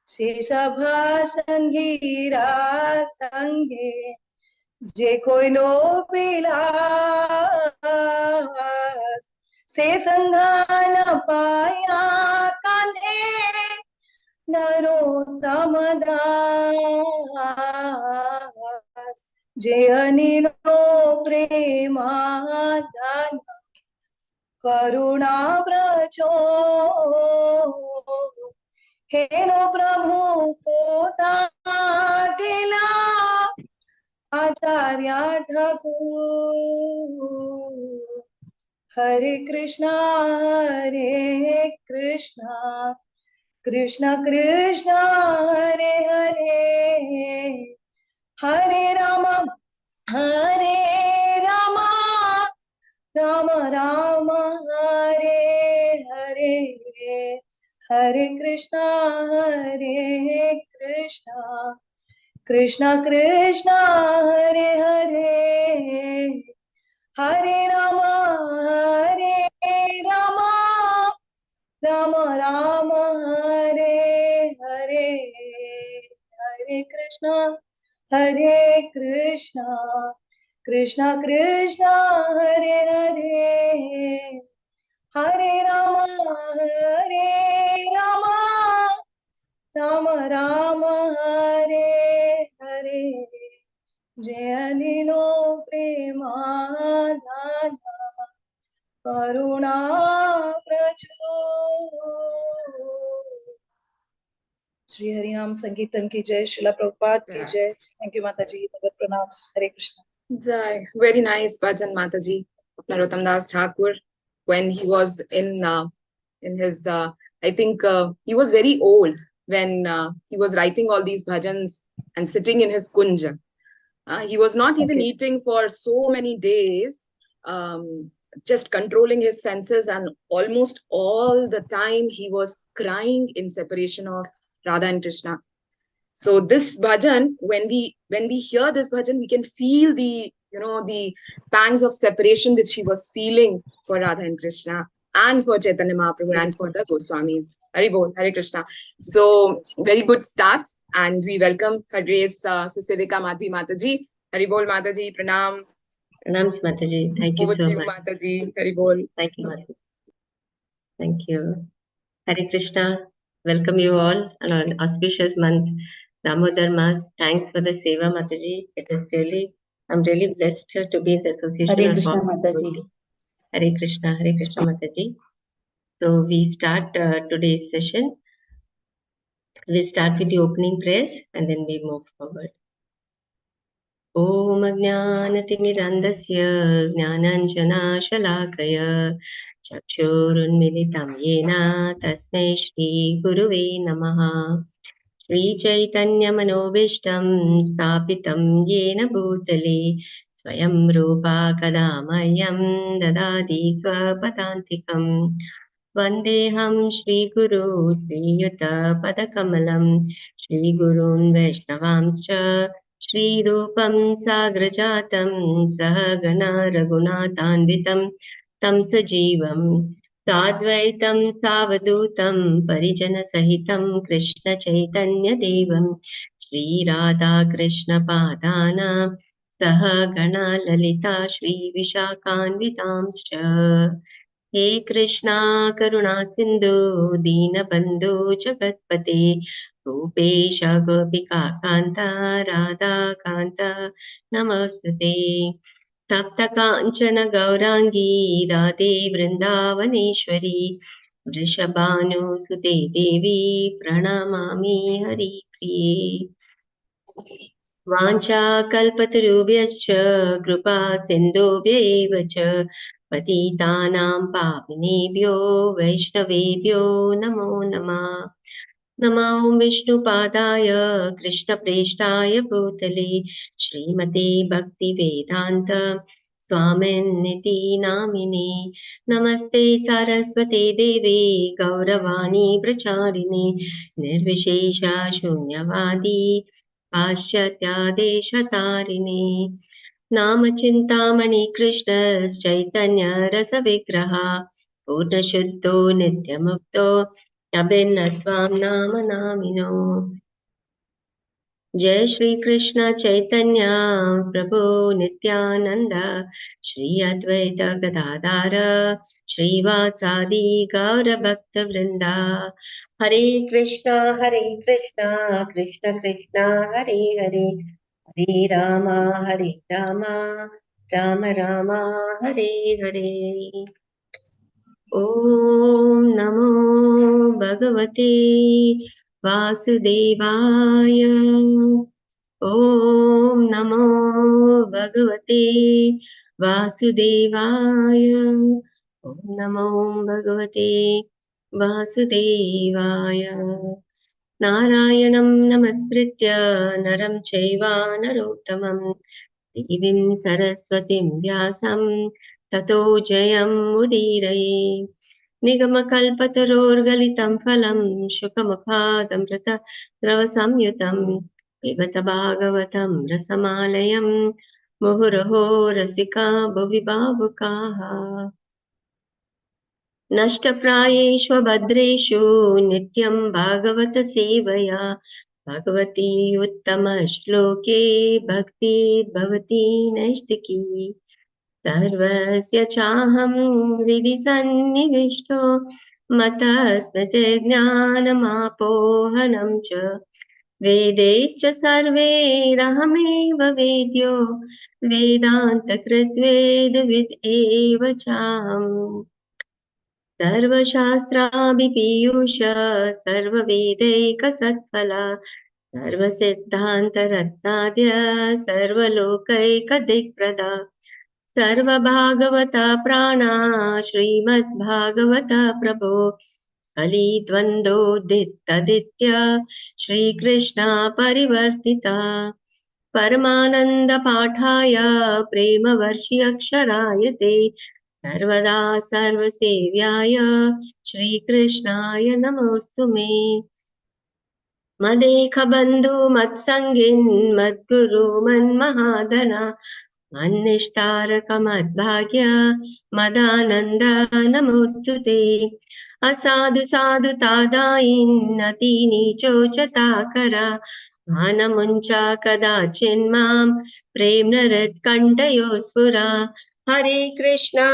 से सभा संगीरा संगे जे कोई नो पिलास से संघान पाया कांधे नरोत्तम दास जे अनिलो प्रेमादान करुणा प्रचो हेनो प्रभु पोता गेला आचार्य ठाकुर हरे कृष्णा कृष्ण कृष्ण हरे हरे हरे राम राम राम हरे हरे हरे कृष्णा कृष्ण कृष्ण हरे हरे हरे राम राम राम हरे हरे हरे कृष्णा कृष्ण कृष्ण हरे हरे हरे राम राम राम हरे हरे जय अनिलो प्रेमादान करुणा प्रचुर। श्री हरिनाम संकीर्तन की जय, श्रीला प्रभुपाद की जय। थैंक यू माता जी, भगत प्रणाम। हरे कृष्ण जय। Very nice bhajan, Mataji. Narottam Das Thakur, when he was in his, I think he was very old when he was writing all these bhajans and sitting in his kunja. He was not even eating for so many days, just controlling his senses, and almost all the time he was crying in separation of Radha and Krishna. So this bhajan, when we hear this bhajan, we can feel the pangs of separation which he was feeling for Radha and Krishna and for Chaitanya Mahaprabhu and for the Goswamis. Hari Bol, Hare Krishna. So very good start, and we welcome Her Grace Susevika Madhvi Mataji. Hari Bol Mataji, Pranam. Pranam Mataji. Thank you Over so to you, much. Mataji. Hari Bol. Thank you, Mataji. Thank you. Hare Krishna. Welcome you all on an auspicious month, Damodar Mas. Thanks for the seva, Mataji. It is really, I'm really blessed to be in the association. Hare Krishna Mataji. Hare Krishna Mataji. So we start today's session. We start with the opening prayers and then we move forward. Om Ajnanatimidandasya Jnananjanashalakaya Chakshurunmilitam Yena Tasmai Shri Guruve Namaha. Shri Chaitanya Manobishtam Stapitam Yena Bhutale Swayam Rupa Kadamayam Dadadi Swapadantikam Vandeham Shri Guru Shri Yuta Padakamalam Shri Gurun Vaishnavamscha Shri Rupam Sagrajatam Sahagana Raghunatanvitam Tam Sajivam Sadvaitam Savadutam Parijana Sahitam Krishna Chaitanya Devam Shri Radha Krishna Padana Sahagana Lalita Shri Vishakanvitamscha हे कृष्णा करुणा सिंधु दीनबंधु जगत्पते रूपेश गोपिका कांता राधा कांता नमस्तुते तप्त कांचन गौरांगी राधे वृंदावनेश्वरी वृषभानुसुते देवी प्रणमामि हरिप्रिये वाञ्छा कल्पतरुभ्यश्च कृपा सिन्धुभ्यैव च पतितानां पावनेभ्यो वैष्णवेभ्यो नमो नमः। नमो विष्णुपादाय कृष्णप्रेष्ठाय भूतले श्रीमते भक्तिवेदान्त स्वामिन्निति नामिने नमस्ते सरस्वते देवे गौरवाणी प्रचारिणे निर्विशेष शून्यवादी पाश्चात्यादेशतारिणे नामचिन्तामणि कृष्णश्चैतन्य रसविग्रह पूर्णशुद्धो नित्यमुक्तो अभिन्न त्वां नाम नामिनो। जय श्री कृष्ण चैतन्य प्रभु नित्यानंद, श्री अद्वैत गदाधर श्रीवासादि गौर भक्त वृंदा। हरे कृष्णा कृष्ण कृष्ण हरे हरे, हरे रामा राम राम हरे हरे। ॐ नमो भगवते वासुदेवाय। ॐ नमो भगवते वासुदेवाय। ॐ नमो भगवते वासुदेवाय। नारायणं नमस्कृत्य नरं चैव नरोत्तमं, देवीं सरस्वतीं व्यासं ततो जयमुदीरये। निगमकल्पतरोर्गलितं फलं शुकमुखादमृतद्रवसंयुतं, पिबत भागवतं रसमालयं मुहुरहो रसिका भुवि भावुकाः। नष्टप्रायेषु भद्रेषु नित्यं भागवत सेवया, भगवती उत्तमश्लोके भक्तिर्भवती नैष्टिकी। सर्वस्य चाहं हृदि सन्निविष्टो मतस्मृतिर्ज्ञानमापोहनं च, वेदैश्च सर्वैरहमेव वेद्यो वेदान्तकृद्वेदविद् एव चाहम्। सर्वशास्त्राभिपीयूष सर्ववेदैकसत्फला, सर्वसिद्धान्तरत्नाद्य सर्वलोकैकदिक्प्रदा, सर्वभागवता प्राणा श्रीमद्भागवता प्रभो, कलिद्वन्द्वोदितदित्य श्रीकृष्णा परिवर्तिता। परमानन्दपाठाय प्रेमवर्षि ते, सर्वदा सर्वसेव्याय श्रीकृष्णाय नमोऽस्तु मे। मदेकबन्धु मत्सङ्गिन् मद्गुरु मन्महादना, मन्निष्ठारकमद्भाग्य मदानन्द नमोऽस्तु ते। असाधु साधु तादायिन्नति नीचोचताकरा, मानमुञ्चा कदाचिन्मां प्रेम्ण हृत्कण्ठयो स्फुरा। हरे कृष्णा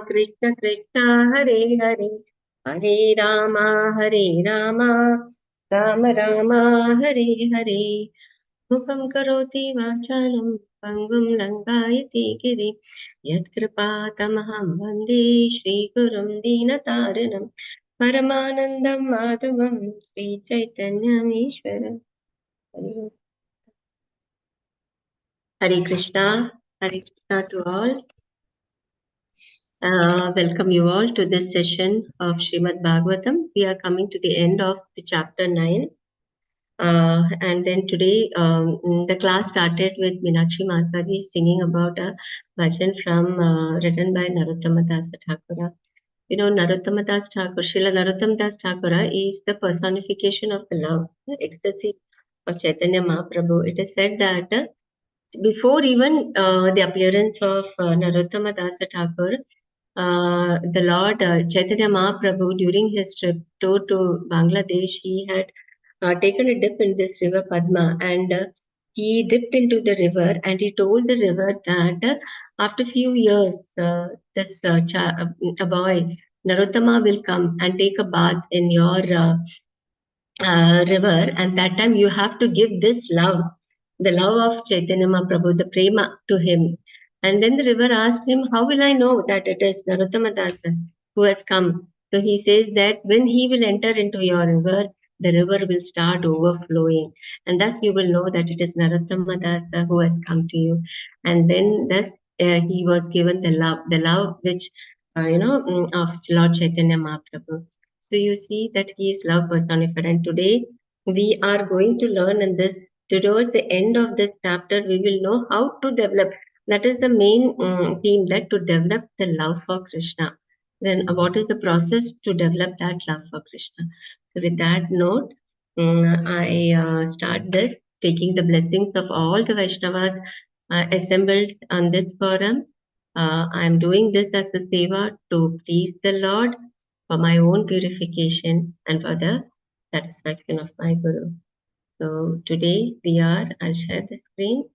कृष्ण कृष्ण हरे हरे, हरे राम राम राम हरे हरे। मुखं करोति वाचालं पङ्गुं लङ्घयति गिरिं, यत्कृपातमहं वन्दे श्रीगुरुं दीनतारिणं, परमानन्दं माधवं श्रीचैतन्यमीश्वरम्। Hare Krishna to all. Welcome you all to this session of Shrimad Bhagavatam. We are coming to the end of the chapter 9. And then today, the class started with Meenakshi Masaji singing about a bhajan from written by Narottama Das Thakura. You know, Narottama Das Thakura, Srila Narottama Das Thakura is the personification of the love, the ecstasy of Chaitanya Mahaprabhu. It is said that before even the appearance of Narottama Das Thakur, the Lord Chaitanya Mahaprabhu, during his trip tour to Bangladesh, he had taken a dip in this river Padma, and he dipped into the river and he told the river that after few years, this a boy, Narottama, will come and take a bath in your river, and that time you have to give this love, the love of Chaitanya Mahaprabhu, the prema to him. And then the river asked him, how will I know that it is Narottama Dasa who has come? So he says that when he will enter into your river, the river will start overflowing, and thus you will know that it is Narottama Dasa who has come to you. And then thus he was given the love which of Lord Chaitanya Mahaprabhu. So you see that he is love personified. And today we are going to learn in this, towards the end of this chapter, we will know how to develop. That is the main theme, that to develop the love for Krishna. Then what is the process to develop that love for Krishna? So with that note, I start this, taking the blessings of all the Vaishnavas assembled on this forum. I am doing this as a seva to please the Lord, for my own purification and for the satisfaction of my Guru. So today I'll share the screen.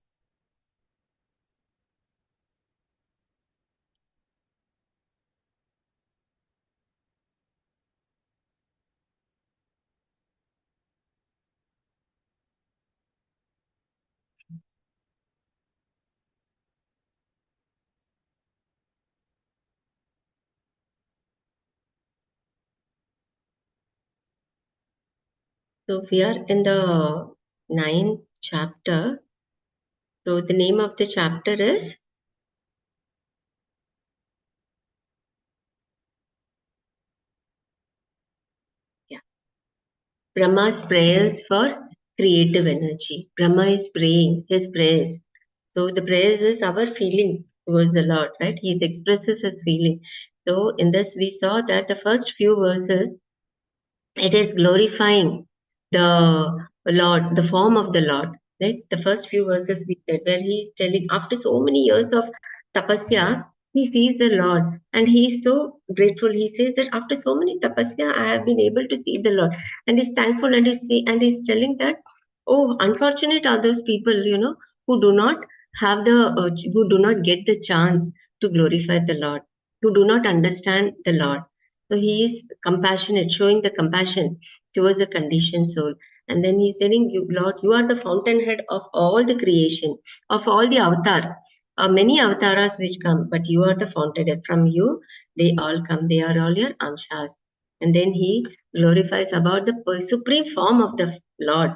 So we are in the 9th chapter. So the name of the chapter is Brahma's prayers for creative energy. Brahma is praying his prayers. So the prayers is our feeling towards the Lord, right? He expresses his feeling. So in this we saw that the first few verses, it is glorifying the Lord, the form of the Lord. Right? The first few verses we said, where he is telling after so many years of tapasya, he sees the Lord and he is so grateful. He says that after so many tapasya, I have been able to see the Lord, and he's thankful, and he's telling that, oh, unfortunate are those people, who do not have who do not get the chance to glorify the Lord, who do not understand the Lord. So he is compassionate, showing the compassion towards the conditioned soul. And then he's telling you, Lord, you are the fountainhead of all the creation, of all the avatar. Many avatars which come, but you are the fountainhead. From you, they all come. They are all your amshas. And then he glorifies about the supreme form of the Lord,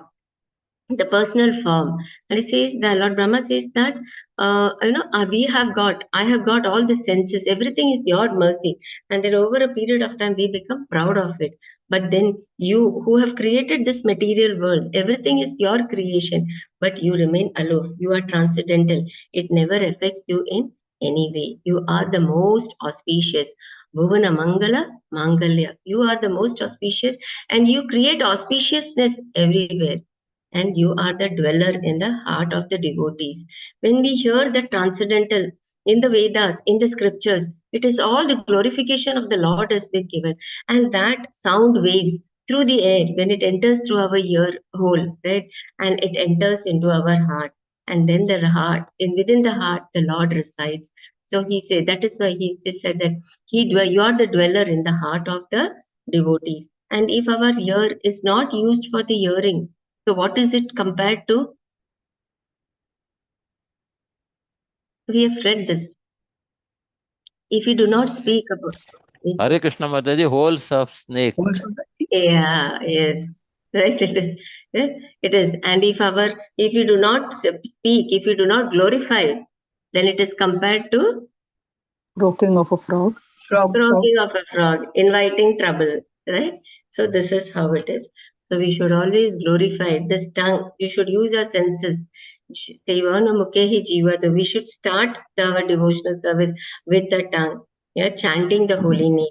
the personal form. And he says, the Lord Brahma says that, I have got all the senses, everything is your mercy. And then over a period of time, we become proud of it. But then you who have created this material world, everything is your creation, but you remain aloof. You are transcendental. It never affects you in any way. You are the most auspicious. Bhuvana Mangala Mangalya. You are the most auspicious, and you create auspiciousness everywhere, and you are the dweller in the heart of the devotees. When we hear the transcendental in the Vedas, in the scriptures, it is all the glorification of the Lord has been given, and that sound waves through the air when it enters through our ear hole, right? And it enters into our heart, and then the heart, and within the heart, the Lord resides. So he said, that is why he just said that you are the dweller in the heart of the devotees. And if our ear is not used for the hearing, so what is it compared to? We have read this. If you do not speak about it, Hare Krishna Mataji, holes of snake. yeah, yes, right. It is. Yes, it is. And if you do not speak, if you do not glorify, then it is compared to Croaking of a frog. croaking of a frog, inviting trouble, right? So this is how it is. So we should always glorify the tongue. You should use our senses. Sevana Mukhehi Jivata. We should start our devotional service with the tongue, yeah, chanting the holy name,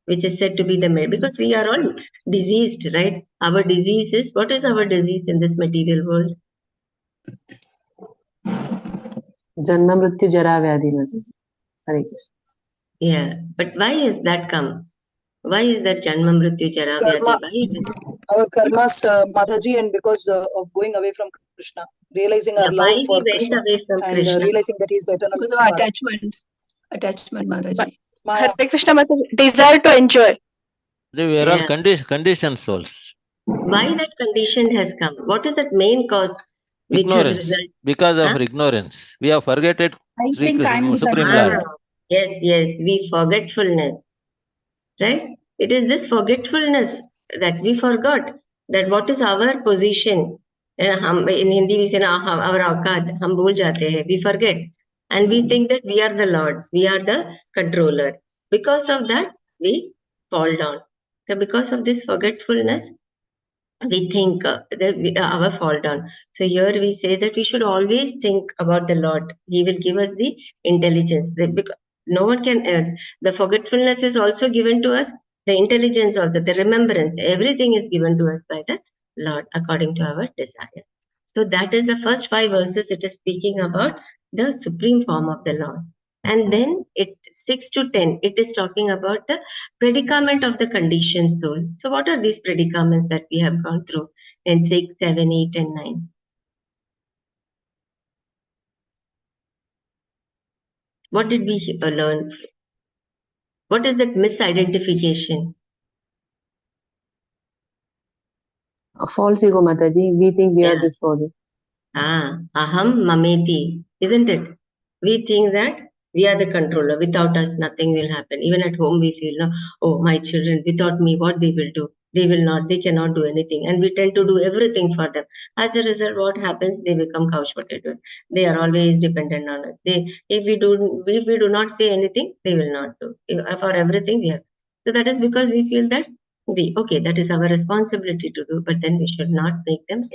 which is said to be the medicine, because we are all diseased, right? Our disease is, what is our disease in this material world? Janma Mrityu Jara Vyadhi Mataji. Hare Krishna. Yeah, but why is that come? Why is that Janma Mrityu Jara Vyadhi? Karma. Why it is? Our karmas, Mataji, and because of going away from Krishna, realizing our Yeah, why love for we went Krishna, away from and Krishna? realizing that he is the eternal Because of Father. attachment, Mataji. Maya. Hare Krishna Mataji, desire to enjoy. We are all conditioned souls. Why that condition has come? What is that main cause which has Ignorance. resulted? Because of Huh? ignorance. We have forgotten I Sri think Krishna, I'm the Supreme controller. Lord. Yes, we forgetfulness, right? It is this forgetfulness that we forgot that what is our position. In Hindi we say our awqat, hum bhul jate hai, we forget, and we think that we are the Lord, we are the controller. Because of that, we fall down. So because of this forgetfulness, we think that our fall down. So here we say that we should always think about the Lord. He will give us the intelligence. No one can earn. The forgetfulness is also given to us. The intelligence also, the remembrance, everything is given to us by the Lord according to our desire. So that is the first 5 verses. It is speaking about the supreme form of the Lord. And then 6 to 10, it is talking about the predicament of the conditioned soul. So what are these predicaments that we have gone through in 6, 7, 8, and 9? What did we learn? What is that misidentification? A false ego, Mataji. We think we are Yeah. this body. Aham mameti, isn't it? We think that we are the controller. Without us, nothing will happen. Even at home, we feel, no, oh, my children, without me, what they will do? They will not, they cannot do anything. And we tend to do everything for them. As a result, what happens? They become couch potatoes. They are always dependent on us. If we do not say anything, they will not do. For everything, we have. So that is because we feel that that is our responsibility to do, but then we should not make them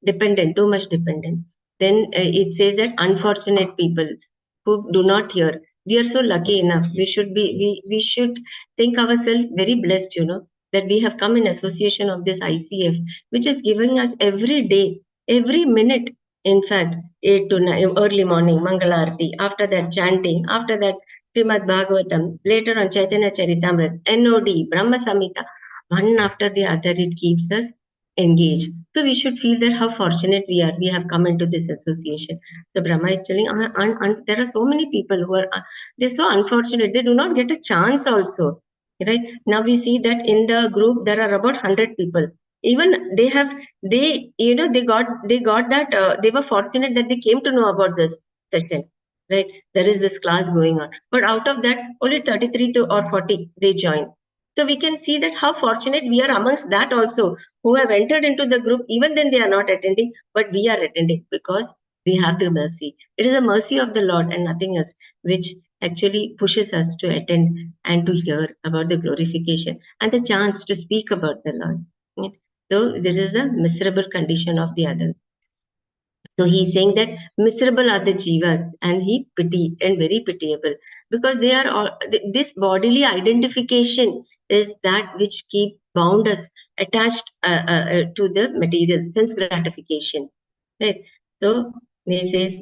dependent, too much dependent. Then it says that unfortunate people who do not hear. We are so lucky enough. We should think ourselves very blessed, that we have come in association of this ICF, which is giving us every day, every minute. In fact, 8 to 9 early morning Mangalarti. After that chanting. After that Shrimad Bhagavatam. Later on Chaitanya Charitamrita, NOD, Brahma Samhita. One after the other, it keeps us engaged. So we should feel that how fortunate we are. We have come into this association. So Brahma is telling, there are so many people who are they're so unfortunate. They do not get a chance also. Right now we see that in the group there are about 100 people. Even they got that they were fortunate that they came to know about this session. Right, there is this class going on, but out of that only 33 or 40 they join. So we can see that how fortunate we are amongst that also, who have entered into the group, even then they are not attending, but we are attending because we have the mercy. It is a mercy of the Lord and nothing else, which actually pushes us to attend and to hear about the glorification and the chance to speak about the Lord. Right? So this is the miserable condition of the others. So he's saying that miserable are the jivas, and he pity and very pitiable, because they are all, this bodily identification is that which keep bound us attached to the material sense gratification. Right. So he says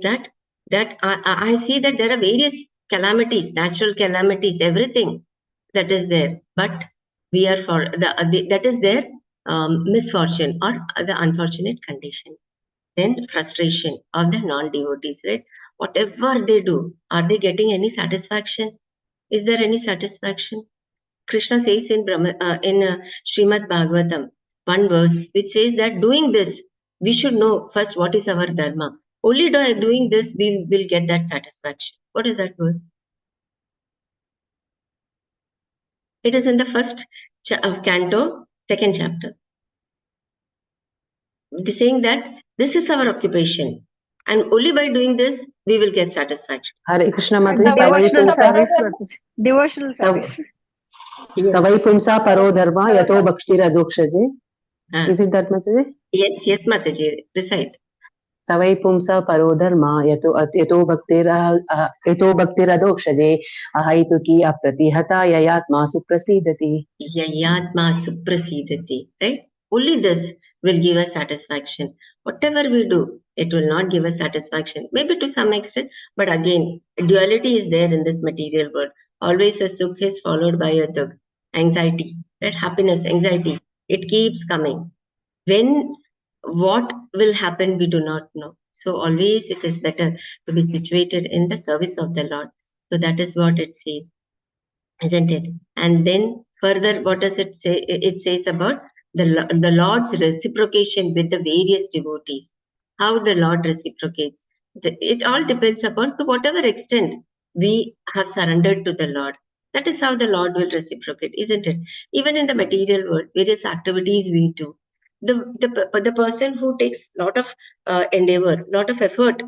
that I see that there are various calamities, natural calamities, everything that is there, but we are for that is their misfortune or the unfortunate condition. Then frustration of the non-devotees, right? Whatever they do, are they getting any satisfaction? Is there any satisfaction? Krishna says in Shrimad Bhagavatam, one verse, which says that doing this, we should know first what is our dharma. Only by doing this, we will get that satisfaction. What is that verse? It is in the first canto, second chapter. It is saying that this is our occupation, and only by doing this, we will get satisfaction. Hare Krishna, Mataji. Devotional Savai service, Mataji. Devotional service. Pumsa Paro Dharma Yato Bhakshira Dokshaje. Is it that, Mataji? Yes, Mataji. Recite. Savai Pumsa Paro Dharma Yato Bhaktira Dokshaje. Ahaituki Apratihata Yayatma Suprasidati. Yayatma Suprasidati. Right? Only this will give us satisfaction. Whatever we do, it will not give us satisfaction. Maybe to some extent, but again, duality is there in this material world. Always a sukh is followed by a dukh. Anxiety, right? Happiness, anxiety. It keeps coming. When what will happen, we do not know. So always it is better to be situated in the service of the Lord. So that is what it says, isn't it? And then further, what does it say? It says about the Lord's reciprocation with the various devotees. How the Lord reciprocates. It all depends upon to whatever extent we have surrendered to the Lord. That is how the Lord will reciprocate, isn't it? Even in the material world, various activities we do. The person who takes lot of endeavor, lot of effort,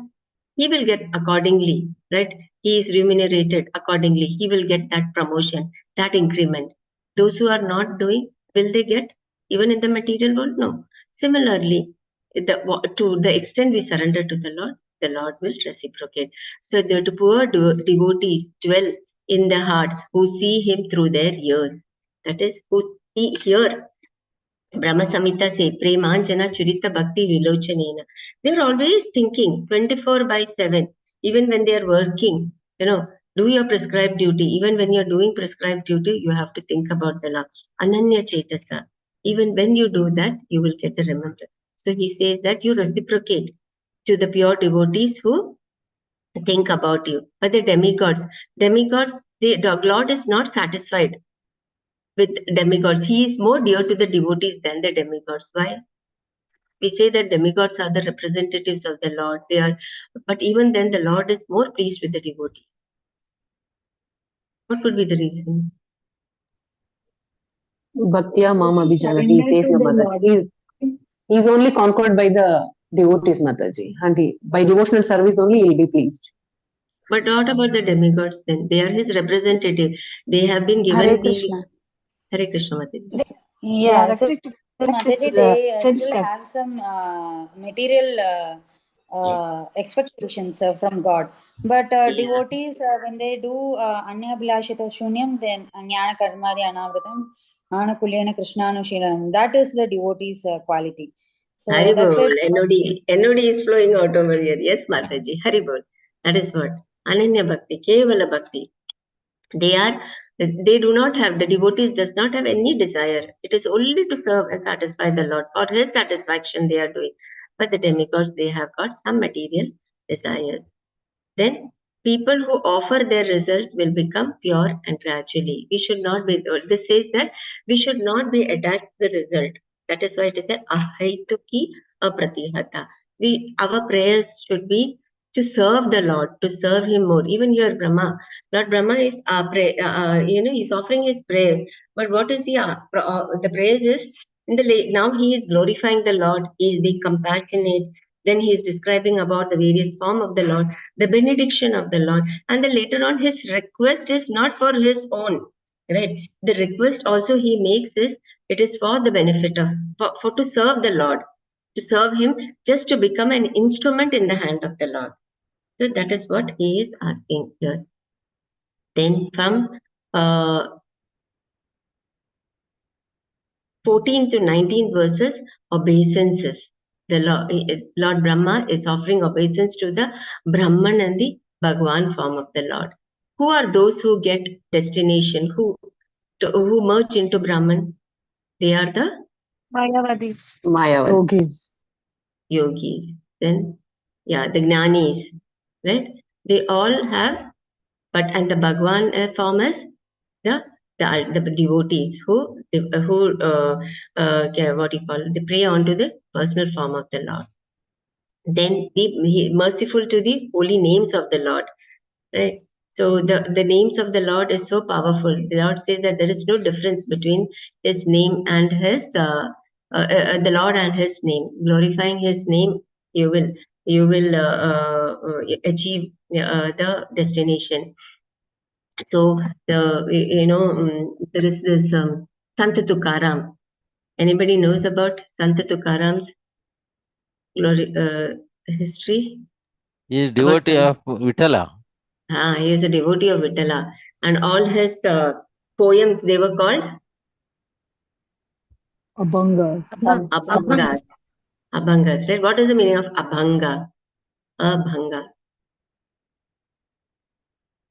he will get accordingly, right? He is remunerated accordingly. He will get that promotion, that increment. Those who are not doing, will they get even in the material world? No. Similarly, to the extent we surrender to the Lord will reciprocate. So the poor devotees dwell in the hearts who see him through their ears. That is, who hear Brahma Samhita say, Premanjana Churita Bhakti Vilochanena. They're always thinking 24/7, even when they're working, Do your prescribed duty. Even when you're doing prescribed duty, you have to think about the Lord. Ananya Chetasa. Even when you do that, you will get the remembrance. So he says that you reciprocate to the pure devotees who think about you. But the demigods, the Lord is not satisfied with demigods. He is more dear to the devotees than the demigods. Why? We say that demigods are the representatives of the Lord. They are, but even then, the Lord is more pleased with the devotees. What could be the reason? Bhaktya Mama Abhijanati, he says no, Mataji. He is only conquered by the devotees, Mataji. And by devotional service only he will be pleased. But what about the demigods then? They are his representative. They have been given Hare the Krishna. Hare Krishna Mataji. Yeah, so restricted. the Mataji, they sense still that have some material expectations from God. But devotees, when they do Anya Bhilashita Shunyam, then Jnana Karmadi Anavritam, Ana Kulyana Krishnanushilanam, that is the devotee's quality. So that's Haribol, it. NOD is flowing out over here. Yes, Mataji. Haribol. That is what? Ananya Bhakti, Kevala Bhakti. They do not have, the devotees does not have any desire. It is only to serve and satisfy the Lord. For his satisfaction they are doing. But the demigods, they have got some material desires. Then people who offer their result will become pure and gradually. We should not be, this says that we should not be attached to the result. That is why it is said, ahaituki apratihata. Our prayers should be to serve the Lord, to serve Him more. Even here, Lord Brahma is he's offering his prayers. But what is the praise is now he is glorifying the Lord. He is being compassionate. Then he is describing about the various form of the Lord, the benediction of the Lord, and then later on his request is not for his own, right? The request also he makes is it is for the benefit of for to serve the Lord, to serve Him, just to become an instrument in the hand of the Lord. So that is what he is asking here. Then from 14 to 19 verses, obeisances. The Lord Brahma is offering obeisance to the Brahman and the Bhagwan form of the Lord. Who are those who get destination, who merge into Brahman? They are the Mayavadis. Mayavad. yogis. Then, the jnanis, right? They all have, and the Bhagwan form is the devotees who what you call, they pray onto the personal form of the Lord. Then be merciful to the holy names of the Lord, right? So the names of the Lord is so powerful. The Lord says that there is no difference between His name and His the Lord and His name. Glorifying His name, you will achieve the destination. So there is this Sant Tukaram. Anybody knows about Sant Tukaram's history? He is devotee of Vitala. He is a devotee of Vittala, and all his poems, they were called Abhanga. Abhangas. Abhangas, right? What is the meaning of Abhanga? Abhanga.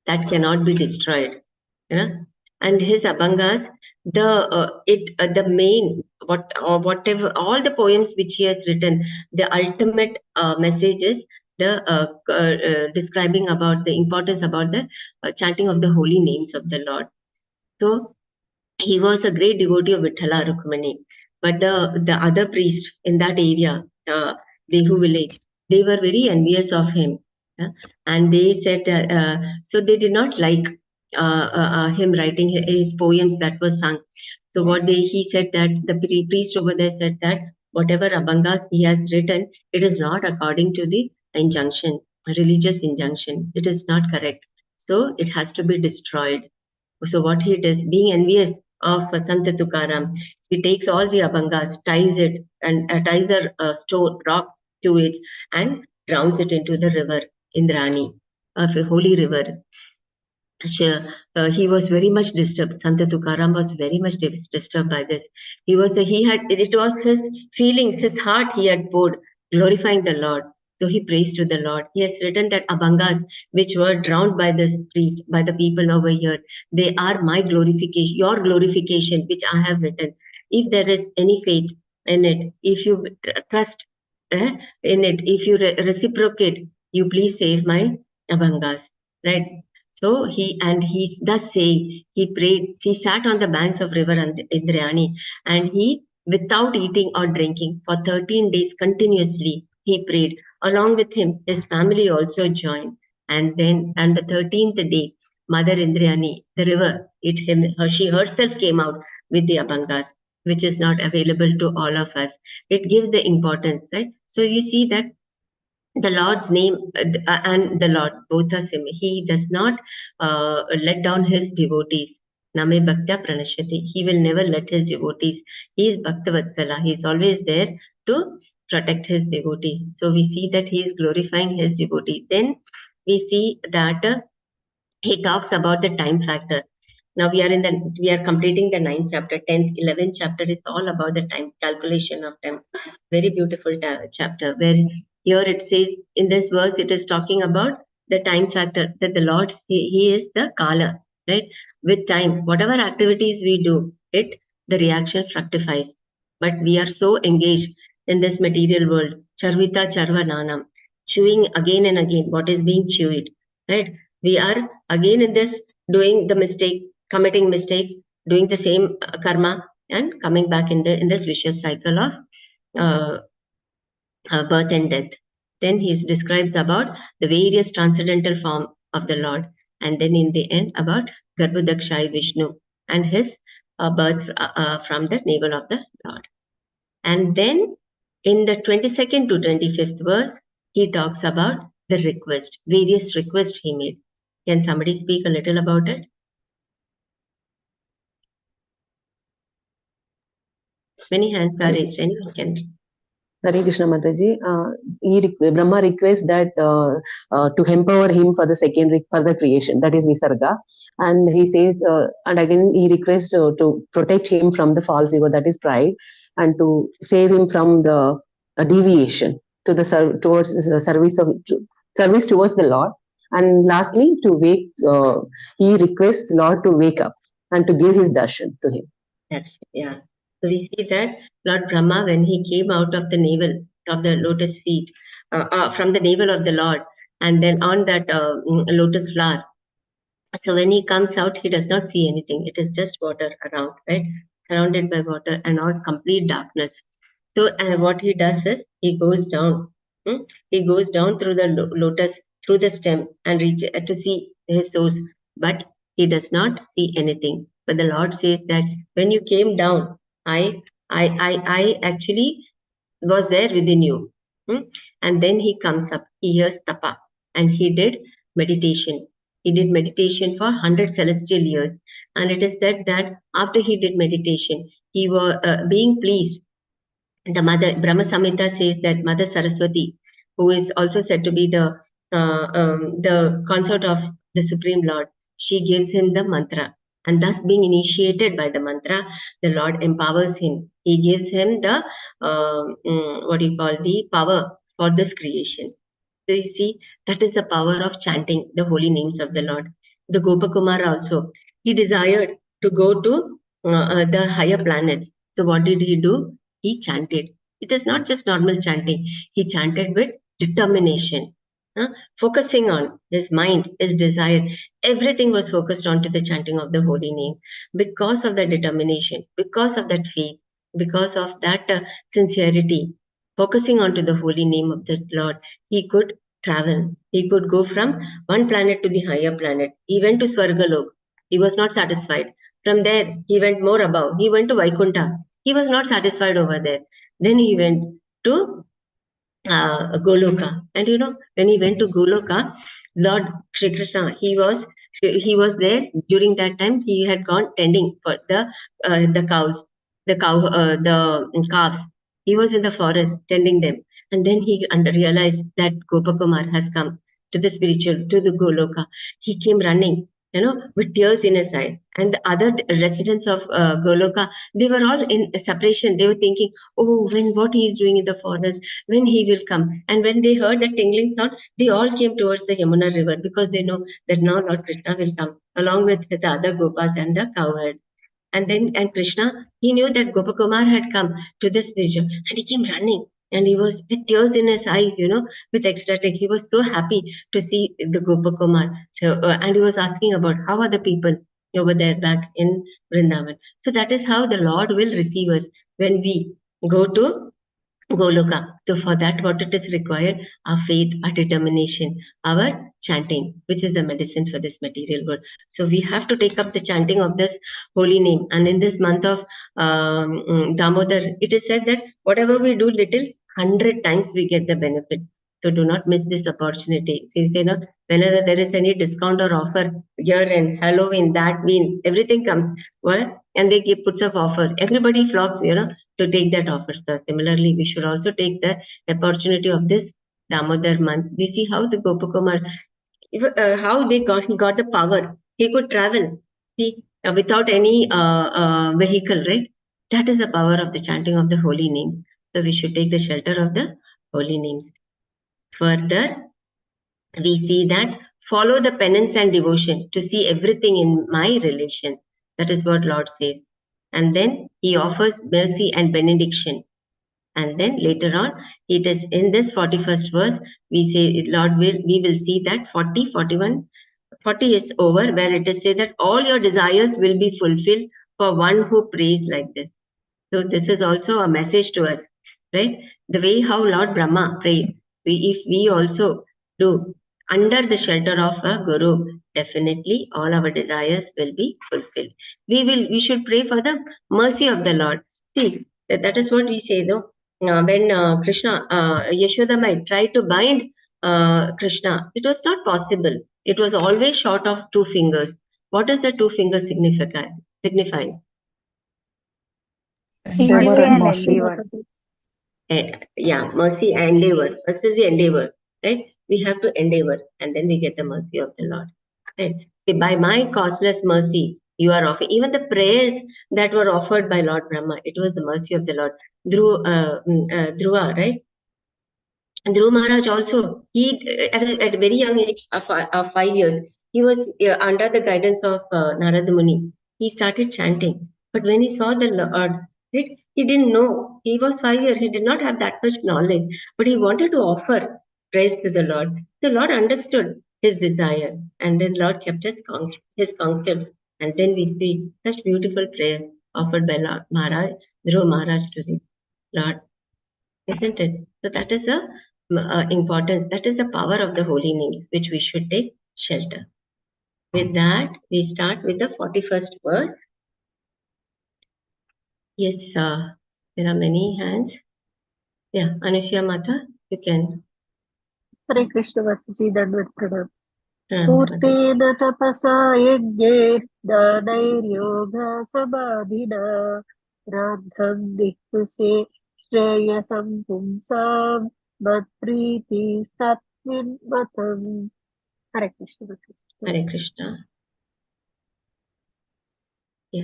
That cannot be destroyed. And his Abhangas, the main, whatever, all the poems which he has written, the ultimate message is describing about the importance about the chanting of the holy names of the Lord. So he was a great devotee of Vithala Rukmani. But the other priests in that area, Dehu village, they were very envious of him. And they said, so they did not like him writing his poems that were sung. So he said that the priest over there said that whatever Abhangas he has written, it is not according to the injunction, religious injunction. It is not correct. So it has to be destroyed. So what he does, being envious of Sant Tukaram, he takes all the Abhangas, ties it, and ties a stone rock to it, and drowns it into the river Indrani, of a holy river. He was very much disturbed. Sant Tukaram was very much disturbed by this. It was his feelings, his heart he had poured, glorifying the Lord. So he prays to the Lord. He has written that Abhangas, which were drowned by this priest, by the people over here, they are my glorification, your glorification, which I have written. If there is any faith in it, if you trust in it, if you reciprocate, you please save my Abhangas, right? So he thus saying, he prayed, he sat on the banks of river Indrayani, and he, without eating or drinking, for 13 days continuously, he prayed. Along with him, his family also joined. And then, on the 13th day, Mother Indrayani, the river, she herself came out with the Abhangas, which is not available to all of us. It gives the importance, right? So you see that the Lord's name and the Lord, both are same. He does not let down his devotees. Name Bhaktya Pranashyati. He will never let his devotees. He is Bhakta Vatsala. He is always there to protect his devotees. So we see that he is glorifying his devotees. Then we see that he talks about the time factor. Now we are completing the 9th chapter. 10th, 11th chapter is all about the time, calculation of time. Very beautiful chapter, where here it says, in this verse, it is talking about the time factor, that the Lord, he is the Kala, right? With time, whatever activities we do, the reaction fructifies. But we are so engaged in this material world, charvita charva nanam, chewing again and again what is being chewed, right? We are again in this doing the mistake, committing mistake, doing the same karma, and coming back in this vicious cycle of birth and death. Then he describes about the various transcendental form of the Lord, and then in the end about Garbhodakshai Vishnu and his birth from the navel of the Lord. And then in the 22nd to 25th verse, he talks about the request, various requests he made. Can somebody speak a little about it? Many hands are raised. Anyone can. Hare Krishna Mataji, Brahma requests that to empower him for the for the creation, that is Visarga, and he says, and again he requests to protect him from the false ego, that is pride, and to save him from the deviation to the towards the service towards the Lord, and lastly to wake. He requests Lord to wake up and to give his darshan to him. Yeah. So we see that Lord Brahma, when he came out of the navel of the lotus feet, from the navel of the Lord, and then on that lotus flower. So when he comes out, he does not see anything. It is just water around, right? Surrounded by water and all complete darkness. So what he does is he goes down. He goes down through the lotus, through the stem, and reach to see his source. But he does not see anything. But the Lord says that when you came down, I actually was there within you. And then he comes up, he hears tapa, and he did meditation. He did meditation for 100 celestial years. And it is said that after he did meditation, he was being pleased. The mother, Brahma Samhita says that Mother Saraswati, who is also said to be the consort of the Supreme Lord, she gives him the mantra. And thus being initiated by the mantra, the Lord empowers him. He gives him the, the power for this creation. So you see, that is the power of chanting the holy names of the Lord. The Gopakumar also, he desired to go to the higher planets. So what did he do? He chanted. It is not just normal chanting. He chanted with determination, focusing on his mind, his desire. Everything was focused on to the chanting of the holy name. Because of that determination, because of that faith, because of that sincerity, focusing on to the holy name of the Lord, he could travel. He could go from one planet to the higher planet. He went to Swargalok. He was not satisfied. From there, he went more above. He went to Vaikunta. He was not satisfied over there. Then he went to Goloka. And when he went to Goloka, Lord Shri Krishna, he was there during that time. He had gone tending for the cows, the calves. He was in the forest tending them, and then he realized that Gopakumar has come to the spiritual, to the Goloka. He came running with tears in his eyes. And the other residents of Goloka, they were all in separation. They were thinking, oh, what he is doing in the forest, when he will come. And when they heard that tingling sound, they all came towards the Yamuna river, because they know that now Lord Krishna will come, along with the other Gopas and the cowherd. And Krishna, he knew that Gopakumar had come to this vision, and he came running. And he was with tears in his eyes, with ecstatic. He was so happy to see the Gopakumar. And he was asking about how are the people over there back in Vrindavan. So that is how the Lord will receive us when we go to Goloka. So for that, what it is required, our faith, our determination, our chanting, which is the medicine for this material world. So we have to take up the chanting of this holy name. And in this month of Damodar, it is said that whatever we do little, 100 times we get the benefit. So do not miss this opportunity. Since whenever there is any discount or offer, year-end, Halloween, that means everything comes. Well, and they give puts of offer. Everybody flocks, to take that offer. So similarly, we should also take the opportunity of this Damodar month. We see how the Gopakumar, how he got the power. He could travel, see, without any vehicle, right? That is the power of the chanting of the holy name. So we should take the shelter of the holy names. Further, we see that follow the penance and devotion to see everything in my relation. That is what Lord says. And then he offers mercy and benediction. And then later on, it is in this 41st verse, we say, Lord, we will see that 40, 41, 40 is over, where it is said that all your desires will be fulfilled for one who prays like this. So this is also a message to us, right? The way how Lord Brahma prayed, if we also do under the shelter of a guru, definitely all our desires will be fulfilled. We should pray for the mercy of the Lord. See, that is what we say, though. When Krishna, Yashoda might try to bind Krishna, it was not possible. It was always short of 2 fingers. What does the 2 fingers signify? Endeavor and mercy. endeavor. Yeah, mercy and endeavor. First is the endeavor, right? We have to endeavor, and then we get the mercy of the Lord. Right? See, by my causeless mercy, you are offering. Even the prayers that were offered by Lord Brahma, it was the mercy of the Lord. Dhruva, right? And Dhruva Maharaj also, he at a very young age of 5 years, he was under the guidance of Narada Muni. He started chanting, but when he saw the Lord, right, he didn't know. He was 5 years. He did not have that much knowledge, but he wanted to offer praise to the Lord. The Lord understood his desire, and then Lord kept his counsel. And then we see such beautiful prayer offered by Lord Maharaj, Dhruva Maharaj to the Lord, isn't it? So that is the importance. That is the power of the holy names, which we should take shelter. With that, we start with the 41st verse. Yes, there are many hands. Yeah, Anushya Mata, you can. Hare Krishna Mataji, Dandvat Pranam. Mataji. Purtena tapasa yajne danairyoga samadhina radham dikuse shreyasam pumsam madpriti statmin matam. Hare Krishna Mataji. Hare Krishna. Yeah.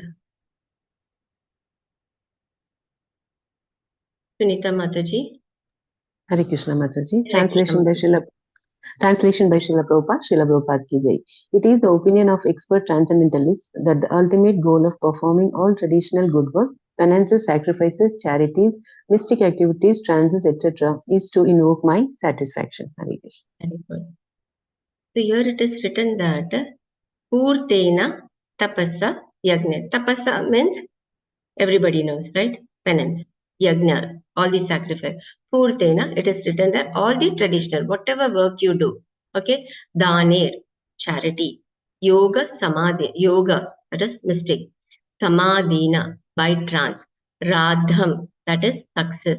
Sunita Mataji. Hare Krishna Mataji. Hare Translation Krishna. by Srila Prabhupada, Srila Prabhupada ki jai. It is the opinion of expert transcendentalists that the ultimate goal of performing all traditional good work, penances, sacrifices, charities, mystic activities, trances, etc., is to invoke my satisfaction. Hare Krishna. Very good. So here it is written that Purtena tapasa yagna. Tapasa means everybody knows, right? Penance, yagna, all the sacrifice. Purtena, it is written that all the traditional, whatever work you do, okay? Daner, charity. Yoga, samadhi, yoga, that is mystic. Samadhina, by trance. Radham, that is success.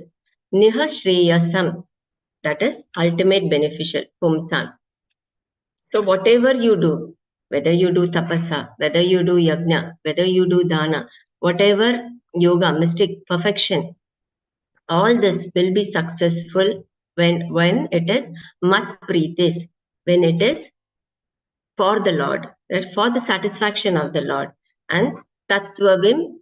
Nihashreyasam, that is ultimate beneficial. Pumsan. So whatever you do, whether you do tapasa, whether you do yajna, whether you do dana, whatever yoga, mystic, perfection, all this will be successful when it is mat pritis, when it is for the Lord, right, for the satisfaction of the Lord. And Tattvavim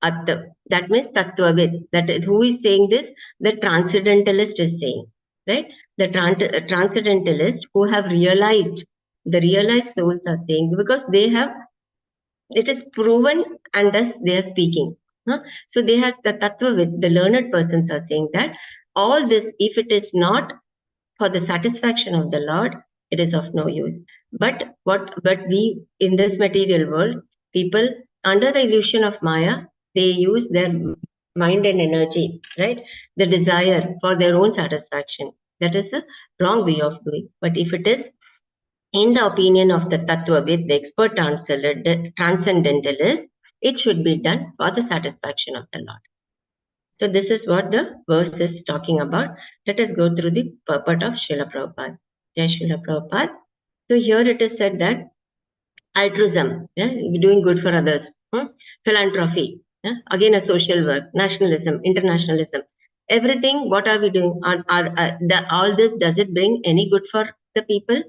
Atta. That means Tattvavid. That is, who is saying this? The transcendentalist is saying, right? The transcendentalist who have realized, the realized souls are saying, because they have, it is proven and thus they are speaking. So they have the Tattvavid, the learned persons are saying that all this, if it is not for the satisfaction of the Lord, it is of no use. But we in this material world, people under the illusion of Maya, they use their mind and energy, right? The desire for their own satisfaction. That is the wrong way of doing. But if it is in the opinion of the Tattvavid, the expert transcendentalist, it should be done for the satisfaction of the Lord. So this is what the verse is talking about. Let us go through the purport of Srila Prabhupada. Jai Srila Prabhupada. So here it is said that altruism, doing good for others, philanthropy, again a social work, nationalism, internationalism, everything. What are we doing? All this, does it bring any good for the people?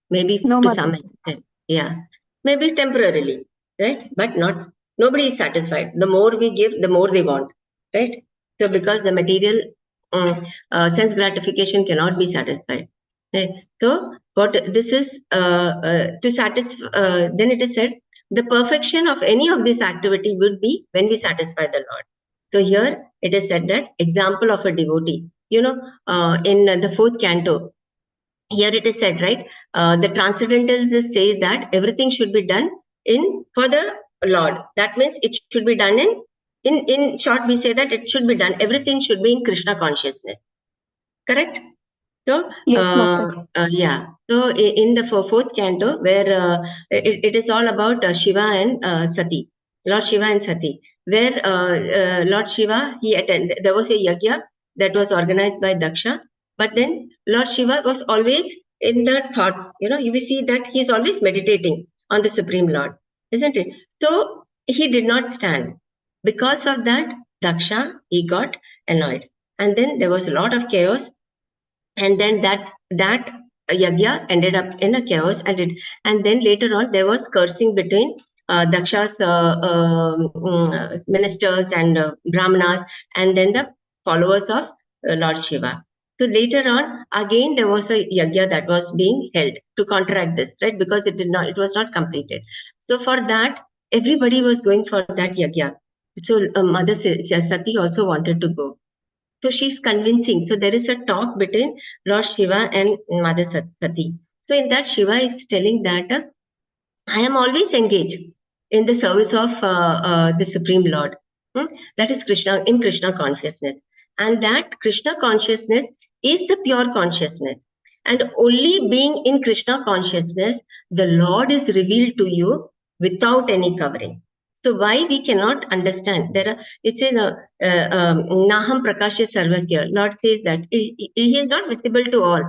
Maybe No, to Mataji. some extent, yeah, maybe temporarily, right? But not, nobody is satisfied. The more we give, the more they want, right? So because the material sense gratification cannot be satisfied, right? So what this is to satisfy, then it is said the perfection of any of this activity would be when we satisfy the Lord. So here it is said that example of a devotee, in the 4th canto, here it is said, right? The transcendentalists say that everything should be done for the Lord. That means it should be done in short, we say that it should be done, everything should be in Krishna consciousness. Correct? So, Yes, yeah. So in the 4th canto, where it is all about Shiva and Sati, Lord Shiva and Sati, where Lord Shiva, there was a yajna that was organized by Daksha, but then Lord Shiva was always in the thoughts, you will see that he is always meditating on the Supreme Lord, isn't it? So he did not stand. Because of that, Daksha, he got annoyed. And then there was a lot of chaos, and then that yagya ended up in a chaos, and then later on there was cursing between Daksha's ministers and brahmanas, and then the followers of Lord Shiva. So later on, again there was a yagya that was being held to counteract this, right? Because it was not completed. So for that, everybody was going for that yagya. So Mother Sati also wanted to go. So she's convincing. So there is a talk between Lord Shiva and Mother Sati. So in that, Shiva is telling that I am always engaged in the service of the Supreme Lord. That is Krishna, in Krishna consciousness. And that Krishna consciousness is the pure consciousness. And only being in Krishna consciousness, the Lord is revealed to you without any covering. So why we cannot understand? It's in Naham Prakasha Sarvasya. Lord says that he is not visible to all.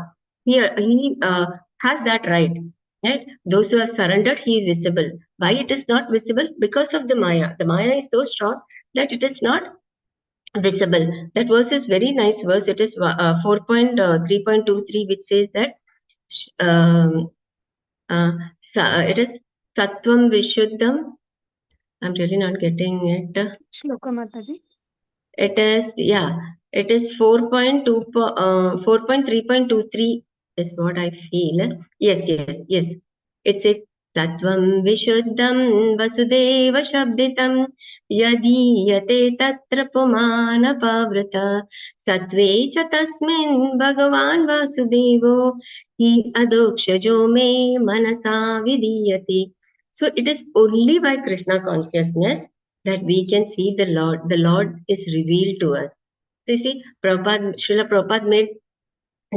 He has that right. Right? Those who have surrendered, he is visible. Why it is not visible? Because of the Maya. The Maya is so strong that it is not visible. That verse is very nice verse. It is 4.3.23, which says that it is Sattvam Vishuddham. I'm really not getting it. Shloka Mataji. It is, it is 4.3.23 is what I feel. Yes. It says, Tattvam Vishuddham Vasudeva Shabditam Yadiyate Tatra Pumana Pavrata Sattve cha Tasmin Bhagavan Vasudevo Hi Adokshajo Me Manasa Vidiyati. So it is only by Krishna consciousness that we can see the Lord. The Lord is revealed to us. So you see, Srila Prabhupada made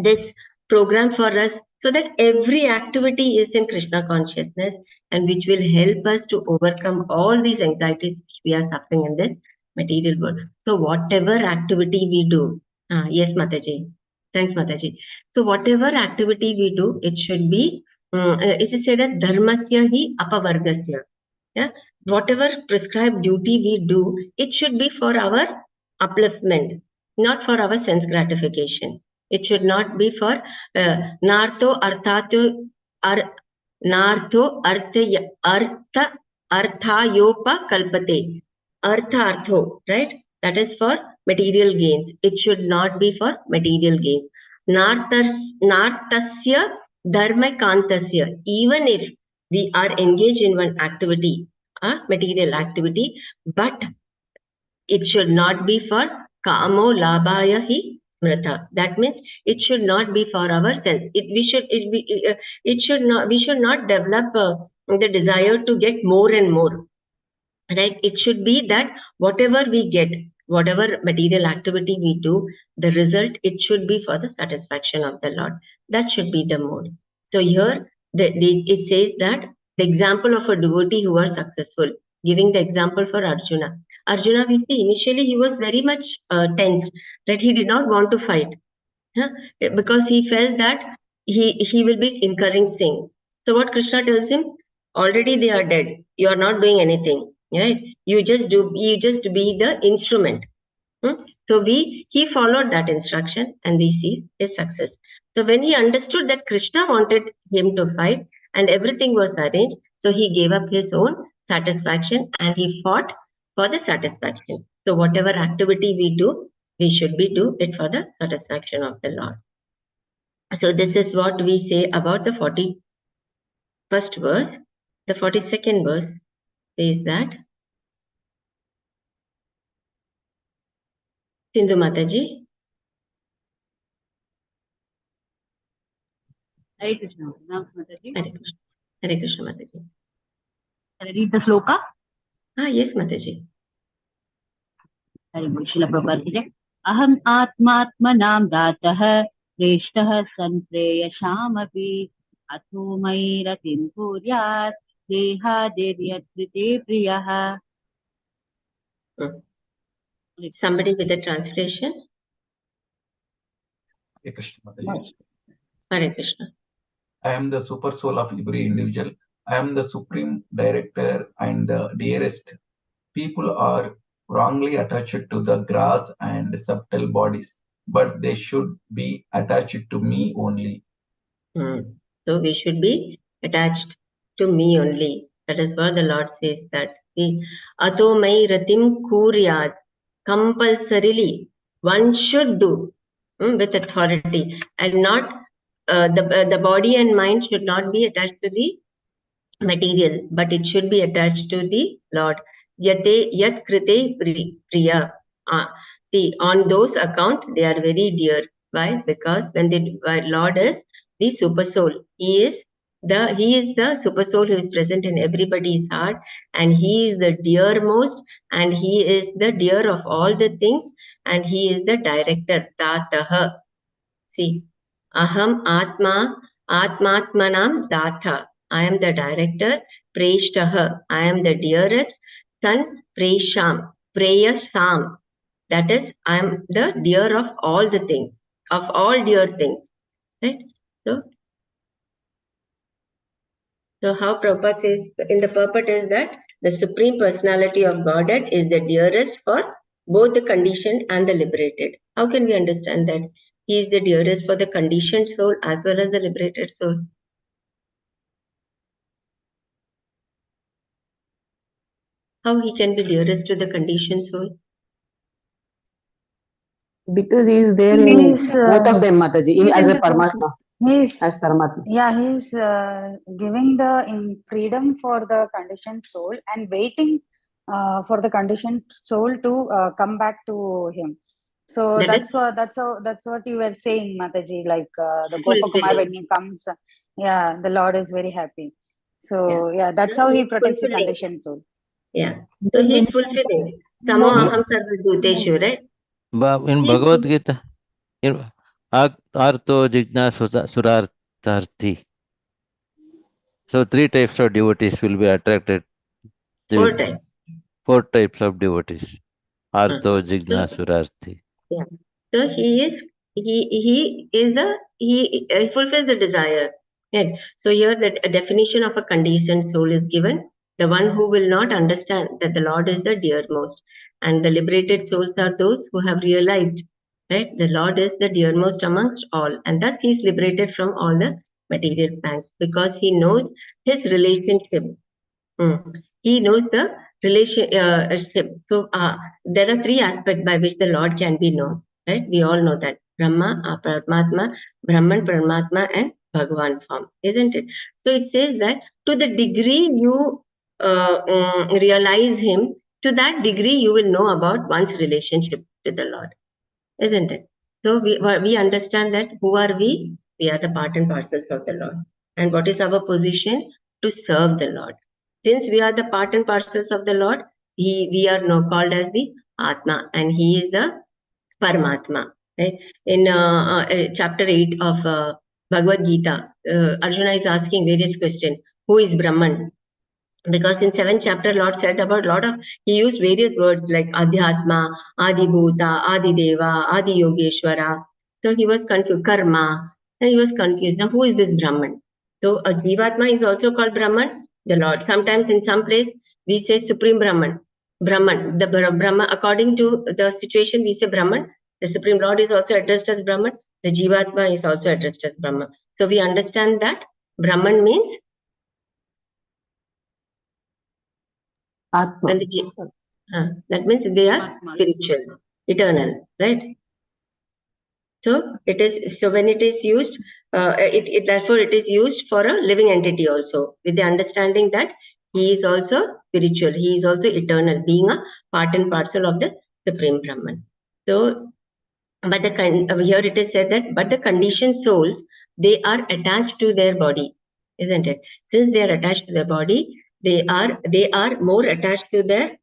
this program for us so that every activity is in Krishna consciousness, and which will help us to overcome all these anxieties which we are suffering in this material world. So whatever activity we do, yes, Mataji. Thanks, Mataji. So whatever activity we do, it should be, it is said that dharmasya hi apavargasya. Yeah, whatever prescribed duty we do, it should be for our upliftment, not for our sense gratification. It should not be for nartho arthato Nartho arthayopa kalpate. Artho, right? That is for material gains. It should not be for material gains. Nartasya dharma kantasya. Even if we are engaged in one activity, a material activity, but it should not be for kamo labhaya hi smrata. That means it should not be for our sense. It should not. We should not develop the desire to get more and more. Right? It should be that whatever we get, whatever material activity we do, the result, it should be for the satisfaction of the Lord. That should be the mode. So here it says that the example of a devotee who was successful, giving the example for Arjuna. Arjuna, we see initially he was very much tensed, that he did not want to fight, because he felt that he will be incurring sin. So what Krishna tells him, already they are dead. You are not doing anything, right? You just be the instrument. So he followed that instruction and we see his success. So when he understood that Krishna wanted him to fight and everything was arranged, so he gave up his own satisfaction and he fought for the satisfaction. So whatever activity we do, we should do it for the satisfaction of the Lord. So this is what we say about the 41st verse. The 42nd verse says that, Sindhu Mataji. Hare Krishna. Mataji. Hare Krishna. Hare Krishna Mataji. Can I read the sloka? Yes, Mataji. Hare Krishna Prabhupada. Aham atmatmanam datah shrestah sanpreyashamapi atho mai ratim kuryat deha devyat krite priyah. Somebody with the translation? Hare Krishna Mataji. Hare Krishna. I am the super soul of every individual. I am the supreme director and the dearest. People are wrongly attached to the grass and subtle bodies, but they should be attached to me only. So we should be attached to me only. That is what the Lord says, that Ato mai ratim kuryat. Compulsorily, one should do with authority, and not the body and mind should not be attached to the material, but it should be attached to the Lord. Yate yat krite priya. See, on those account, they are very dear. Why? Because when the Lord is the super soul, He is the super soul who is present in everybody's heart, and He is the dearmost, and He is the dear of all the things, and He is the director. Tataha. See, aham atmatmanam datha. I am the director. Preshtaha. I am the dearest. San presham. Preyasam. That is, I am the dear of all the things, of all dear things. Right? So how Prabhupada says in the purport is that the Supreme Personality of Godhead is the dearest for both the conditioned and the liberated. How can we understand that? He is the dearest for the conditioned soul as well as the liberated soul. How he can be dearest to the conditioned soul? Because he is there in both of them, Mataji, as a Paramatma. As Paramatma. Yeah, he's giving the freedom for the conditioned soul and waiting for the conditioned soul to come back to him. So that's what you were saying, Mataji. Like the Gopakumar, when he comes, the Lord is very happy. So that's how he protects the conditioned soul. Yeah, so he is fulfilling. Samo aham sarva bhuteshu, right? In Bhagavad Gita, Artho Jigna Surartharthi. So 3 types of devotees will be attracted. 4 types. 4 types of devotees. Artho Jigna Surarthi. Yeah. So he fulfills the desire. Right. So here the definition of a conditioned soul is given. The one who will not understand that the Lord is the dearmost, and the liberated souls are those who have realized, right, the Lord is the dearmost amongst all, and thus he is liberated from all the material plans, because he knows his relationship. He knows the relationship. So there are three aspects by which the Lord can be known, right? We all know that Brahma, Paramatma, Brahman, Paramatma, and Bhagavan form, isn't it? So it says that to the degree you realize him, to that degree you will know about one's relationship to the Lord, isn't it? So we understand that who are we? We are the part and parcels of the Lord. And what is our position? To serve the Lord. Since we are the part and parcels of the Lord, we are now called as the Atma, and he is the Paramatma. Right? In chapter 8 of Bhagavad Gita, Arjuna is asking various questions. Who is Brahman? Because in 7th chapter, Lord said about he used various words like Adhyatma, Adibhuta, Adideva, Adi Yogeshwara. So he was confused, Karma, and he was confused. Now, who is this Brahman? So a Jivatma is also called Brahman, the Lord. Sometimes in some place, we say Supreme Brahman. Brahman, the Brahma, according to the situation, we say Brahman. The Supreme Lord is also addressed as Brahman. The Jivatma is also addressed as Brahman. So we understand that Brahman means Atma. that means they are spiritual, eternal, right? So it is. So when it is used, therefore it is used for a living entity also, with the understanding that he is also spiritual, he is also eternal, being a part and parcel of the Supreme Brahman. So, but here it is said that, but the conditioned souls, they are attached to their body, isn't it? Since they are attached to their body, they are more attached to their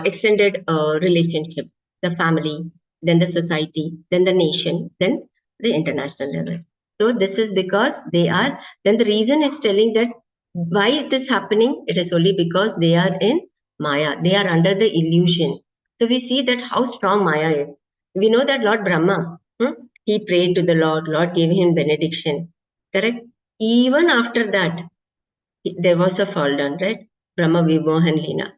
extended relationship, the family, then the society, then the nation, then the international level. So this is because they are, then the reason it's telling that why it is happening, it is only because they are in Maya, they are under the illusion. So we see that how strong Maya is. We know that Lord Brahma, he prayed to the Lord gave him benediction, correct? Even after that, there was a fall down, right? Brahma Vimohan Lina.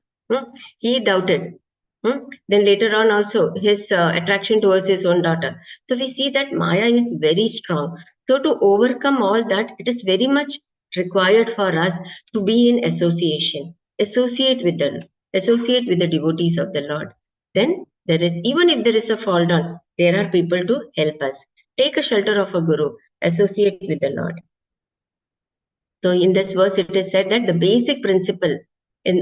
He doubted. Then later on also, his attraction towards his own daughter. So we see that Maya is very strong. So to overcome all that, it is very much required for us to be in association, associate with the devotees of the Lord. Then there is, even if there is a fall down, there are people to help us. Take a shelter of a guru, associate with the Lord. So in this verse, it is said that the basic principle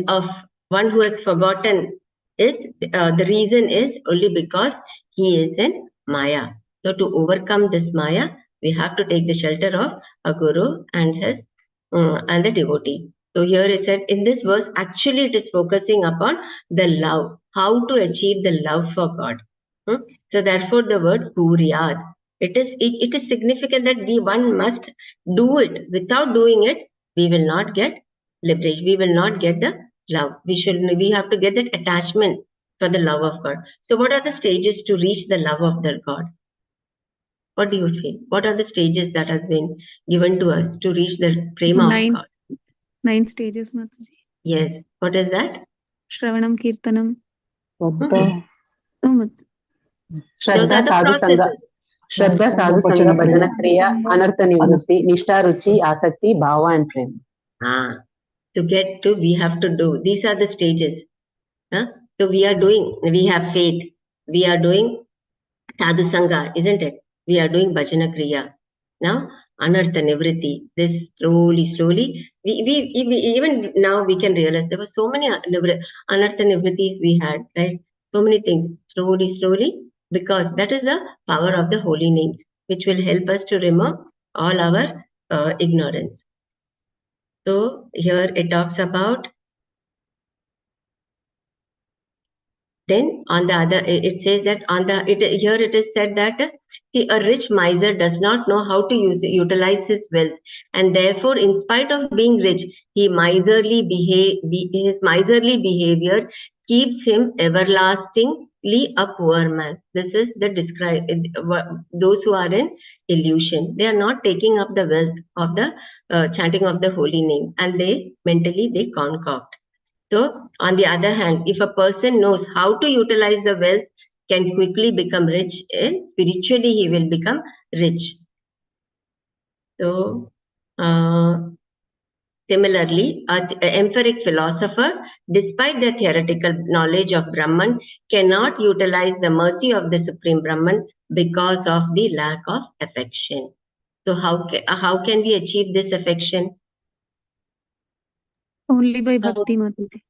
of one who has forgotten is the reason is only because he is in Maya. So to overcome this Maya, we have to take the shelter of a guru and his and the devotee. So here it said in this verse, actually it is focusing upon the love, how to achieve the love for God. So therefore the word Kuryat, it is significant that one must do it. Without doing it, we will not get liberation. We will not get the love. We have to get that attachment for the love of God. So what are the stages to reach the love of the God? What do you feel? What are the stages that has been given to us to reach the prema of God? 9 stages, Mataji. Yes. What is that? Shravanam, Kirtanam. Shraddha, Sadhu Sangha. Shraddha, Sadhu Sangha, Bhajana Kriya, Anartha Nivritti, Nishtha, Ruchi, Asakti, Bhava and Prem. We have to do. These are the stages. So we have faith. We are doing Sadhu Sangha, isn't it? We are doing Bhajana Kriya. Now, Anartha Nivritti. This slowly, we even now we can realize there were so many Anartha Nivrittis we had, right? So many things. Slowly, because that is the power of the holy names, which will help us to remove all our ignorance. So here it talks about. Then on the other, it says that here it is said that a rich miser does not know how to utilize his wealth, and therefore, in spite of being rich, his miserly behavior keeps him everlastingly a poor man. This is those who are in illusion. They are not taking up the wealth of the chanting of the holy name, and they mentally concoct. So, on the other hand, if a person knows how to utilize the wealth, can quickly become rich, and spiritually he will become rich. So, Similarly, an empiric philosopher, despite the theoretical knowledge of Brahman, cannot utilize the mercy of the Supreme Brahman because of the lack of affection. So how can we achieve this affection? Only by bhakti, Mataji.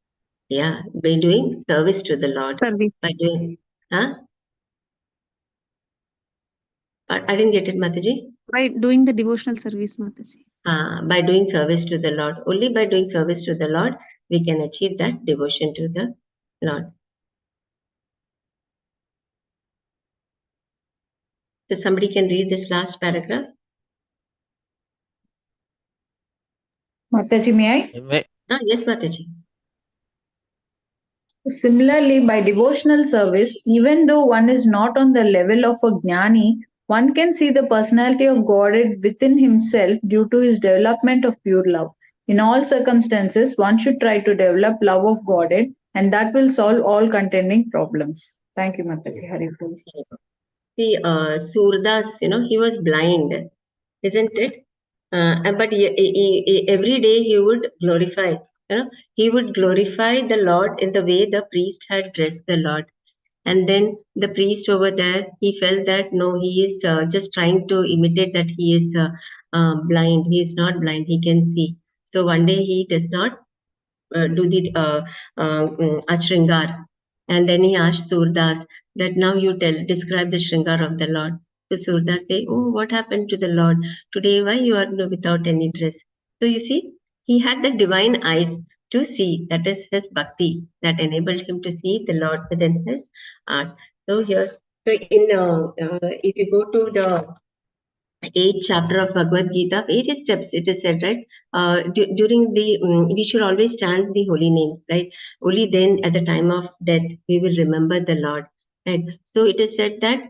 Yeah, by doing service to the Lord. Service. By doing, huh? I didn't get it, Mataji. By doing the devotional service, Mataji. By doing service to the Lord. Only by doing service to the Lord, we can achieve that devotion to the Lord. So somebody can read this last paragraph. Mataji, may I? Yes, Mataji. Similarly, by devotional service, even though one is not on the level of a jnani, one can see the personality of Godhead within himself due to his development of pure love. In all circumstances, one should try to develop love of Godhead, and that will solve all contending problems. Thank you, Mataji. Hari Krishna. See, Surdas, he was blind, isn't it? But every day he would glorify, he would glorify the Lord in the way the priest had dressed the Lord. And then the priest over there, he felt that no, he is just trying to imitate that he is blind. He is not blind, he can see. So one day he does not do the Ashringar. And then he asked Surdas that now you describe the Shringar of the Lord. So Surdas say, oh, what happened to the Lord? Today, why you are without any dress? So you see, he had the divine eyes to see. That is his bhakti that enabled him to see the Lord within his art. So here, if you go to the 8th chapter of Bhagavad Gita, 8 steps, it is said, right? During the, we should always chant the holy names, right? Only then at the time of death, we will remember the Lord, right? So it is said that